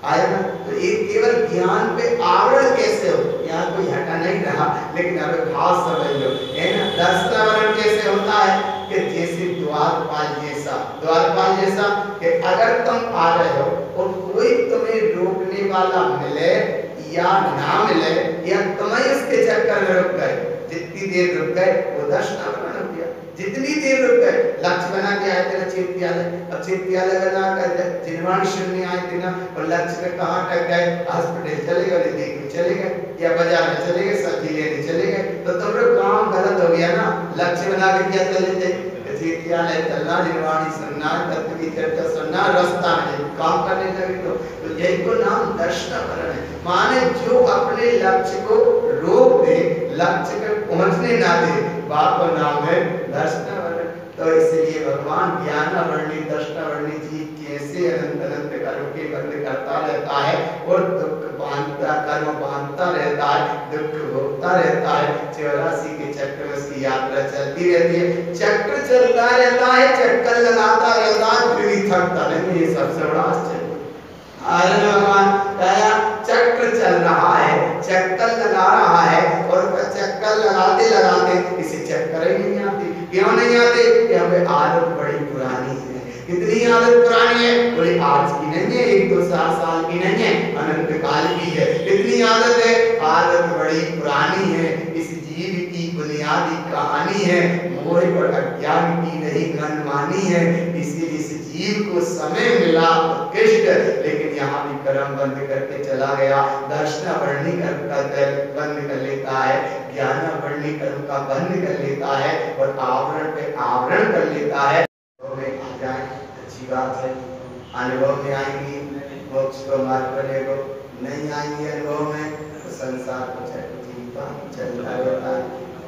आया ना। तो ये केवल ज्ञान पे आवरण कैसे हो, यहाँ कोई हटा नहीं रहा, लेकिन अब भाव समझ लो, है ना। दर्शनावरण कैसे होता है कि जैसे द्वारपाल जैसा, द्वारपाल जैसा कि अगर तुम आ रहे हो और कोई तुम्हें रोकने वाला मिले या ना मिले या तुम्हें इसके चक्कर में रुक गए, जितनी देर रुक गए वो दर्शनावरण हो गया। जितनी देर रुक गए, लक्ष्य बना के आए थे ना चैत्यालय, अब चैत्यालय बना कर जिनवाणी सुनने आए थे ना, और लक्ष्य में कहाँ तक गए, हॉस्पिटल चले गए, देखने चले गए या बाजार में चले गए, सब्जी लेने चले गए, तो तुम लोग काम गलत हो गया ना। लक्ष्य बना के क्या चले थे, चैत्यालय चलना, निर्वाणी सुनना, तत्व की चर्चा सुनना, रास्ता में काम करने लगे, तो यही को नाम दर्शनावरण है। माने जो अपने लक्ष्य को रोक दे, लक्ष्य पे पहुंचने ना दे, बाप का नाम है दर्शनावरण। तो इसलिए भगवान ज्ञानावरणी दर्शनावरणी जी कैसे अनंत अनंत कर्म के बंद करता रहता है और दुख होता है, कर्म बांधता रहता है, दुख भोगता रहता है। 84 के चक्र में उसकी यात्रा चलती रहती है। चक्र चलता रहता है, चक्कर लगाता रहता है, फिर भी थकता नहीं। ये सबसे बड़ा आश्चर्य। अरे भगवान क्या चक्र चल रहा है, चक्कर लगा रहा है, और चक्कर लगाते लगाते इसे चक्कर ही नहीं आती। क्यों नहीं आते? कि हमें आदत बड़ी पुरानी है। कितनी आदत पुरानी है? बोले आज की नहीं है, 1-2 साल की नहीं है, अनंत काल की है। कितनी आदत है? आदत बड़ी पुरानी है। इस जीव की बुनियादी कहानी है, मोह और अज्ञान की नहीं मनमानी है। इसीलिए इस जीव को समय मिला उत्कृष्ट, लेकिन यहाँ भी कर्म बंद करके चला गया। दर्शन वर्णी बंद कर लेता है, ज्ञान वर्णी कर्म का बंद कर लेता है, और आवरण पे आवरण कर लेता है। में आ जाए अच्छी बात है, अनुभव में आएंगी, मोक्ष को मार्ग बनेगा। नहीं आएंगे अनुभव में तो संसार को जीवता चलता रहता है।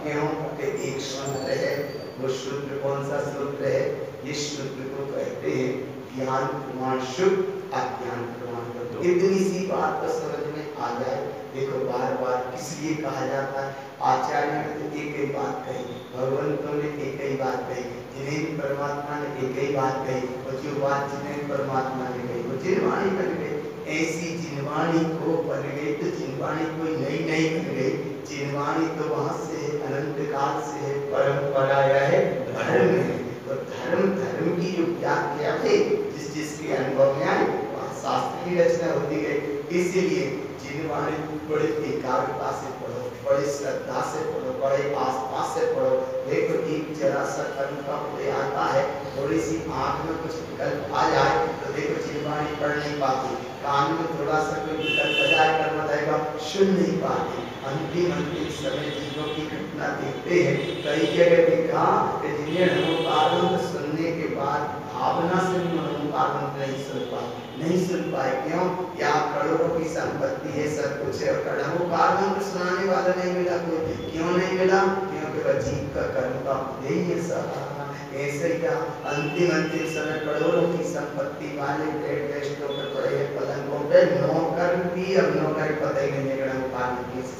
क्यों? कि एक सूत्र है, वो सूत्र कौन सा सूत्र है? इस सूत्र को कहते हैं ज्ञान प्रमाण शुभ, अज्ञान प्रमाण शुभ। इतनी सी बात तो समझ में आ जाए। देखो बार बार किस लिए कहा जाता है? आचार्य ने तो एक ही बात कही, भगवंतों ने एक ही बात कही, जिन्हें परमात्मा ने एक ही बात कही, और जो बात जिन्हें परमात्मा ने कही वो जिनवाणी बन गई। ऐसी जिनवाणी को बन गई तो जिनवाणी कोई नई नहीं बन गई। जिनवाणी तो वहां से अनंत काल से है, परंपरा है, धर्म है। तो धर्म की जो व्याख्या है जिसके अनुभव में आई, वहाँ शास्त्र की रचना होती गई। इसीलिए जिनवाणी बड़े एकाग्रता से पढ़ो, बड़े श्रद्धा से पढ़ो, बड़े आस्था से पढ़ो। देखो एक जरा सा कर्म का उदय आता है, थोड़ी सी आंख में कुछ विकल्प आ जाए तो देखो जिनवाणी पढ़ नहीं पाती, कान में थोड़ा सा कोई विकल्प आ जाए, कर्म जाएगा, सुन नहीं पाती। अंतिम समय जीवों की घटना देखते हैं। कई जगह देखा कि जिन्हें नमोकार सुनने के बाद भावना से नमोकार नहीं सुन पाए। क्यों? या करोड़ों की संपत्ति है, सब कुछ है, और नमोकार मंत्र सुनाने वाला नहीं मिला कोई। क्यों नहीं मिला? क्योंकि वह जीव का कर्म का यही है सब। ऐसे ही अंतिम समय करोड़ों की संपत्ति वाले बेड रेस्टों पर पड़े हैं, पलंगों पे, नौकर भी अब नौकर पता ही नहीं है नमोकार मंत्र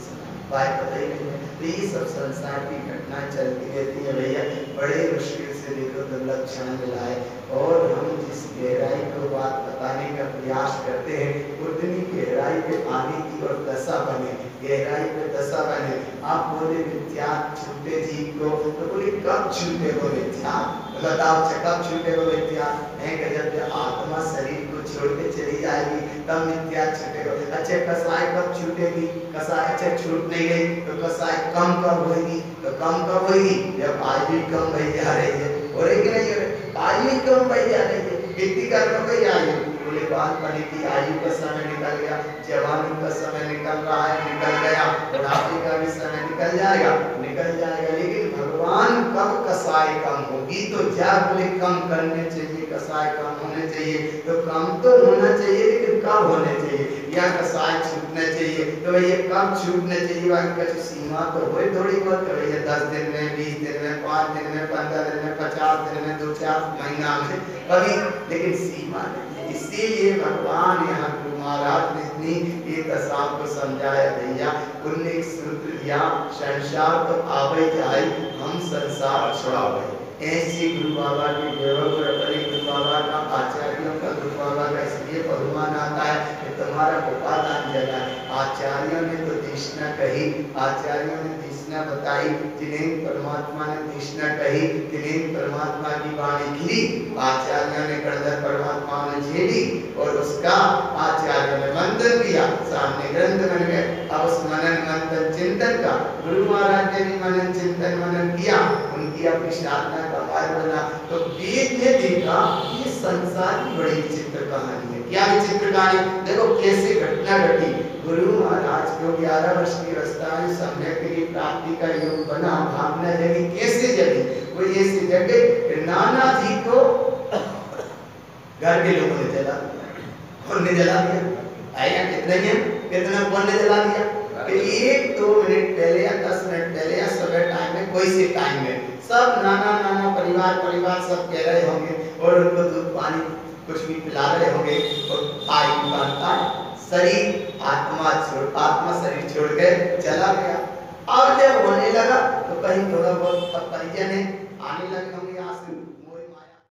बाय पता ही नहीं है। तो ये सब संसार की घटना चलती रहती है भैया। बड़े मुश्किल से देखो तो लक्षण मिला है, और हम जिस गहराई को बात बताने का प्रयास करते हैं उतनी गहराई पे आने की और दशा बने, गहराई पे दशा बने। आप बोले मिथ्या छूटे जीव को, तो बोले कब छूटे वो मिथ्या? बताओ कब छूटे वो मिथ्या? जब आत्मा शरीर को छोड़ के चली जाएगी तब मिथ्या छूटेगा। अच्छा कसाई कब छूटेगी? कसाई अच्छा छूट नहीं गई तो कसाई कम कब होगी? तो कम कब होगी? जब आयु कम भई जा रही है। हो रही कि नहीं हो रही? आयु कम भई जा रही है। कितनी कर्म की आयु? बोले बालपन की आयु का समय निकल गया, जवानी का समय निकल रहा है, निकल गया, बुढ़ापे का भी समय निकल जाएगा। लेकिन भगवान कब कसाई कम होगी? तो जब बोले कम करने चाहिए, कसाई कम होने चाहिए, तो कम तो होना चाहिए, लेकिन कब होने चाहिए? या कसाई छूटना चाहिए तो भैया कब छूटना चाहिए? वाकई का सीमा तो हो थोड़ी बहुत, भैया 10 दिन में, 20 दिन में, 5 दिन में, 15 दिन में, 50 दिन में, 2-4 महीना में कभी, लेकिन सीमा नहीं। इसीलिए भगवान यहाँ गुरु महाराज ने इतनी ये दशा को समझाया भैया। उनने एक सूत्र दिया, संसार तो आवे जाए, हम संसार छुड़ावे। ऐसे गुरु बाबा के गुरु बाबा का, आचार्यों का, गुरु बाबा का इसलिए बहुमान आता है कि तुम्हारा उपादान जगा। आचार्यों ने तो देशना कही, आचार्यों ने देशना बताई, जिन्हें परमात्मा ने देशना कही, जिन्हें परमात्मा की वाणी घिरी, आचार्यों ने गणधर परमात्मा ने झेली, और उसका आचार्यों ने मंथन किया, सामने ग्रंथ बन गए। अब उस मनन मंथन चिंतन का गुरु महाराज ने भी मनन चिंतन मनन किया, उनकी अपनी साधना का मार्ग बना। तो वेद ने देखा ये संसार की बड़ी विचित्र कहानी है। क्या विचित्र कहानी? देखो कैसे घटना घटी। गुरु महाराज को 11 वर्ष की अवस्था में सम्यक की प्राप्ति का योग बना, भावना जगी। कैसे जगी? वो ऐसे जगे नाना जी को घर के लोगों ने जला दिया। कौन ने जला दिया? आया कितना कौन ने जला दिया? कि 1-2 मिनट पहले या 10 मिनट पहले या सुबह टाइम में, कोई से टाइम में सब नाना परिवार सब कह रहे होंगे, और उनको दूध पानी कुछ भी पिला रहे होंगे, और आग बनता है, शरीर आत्मा शरीर छोड़ के चला गया। अब जब होने लगा तो कहीं थोड़ा बहुत परिजन है आने लगे।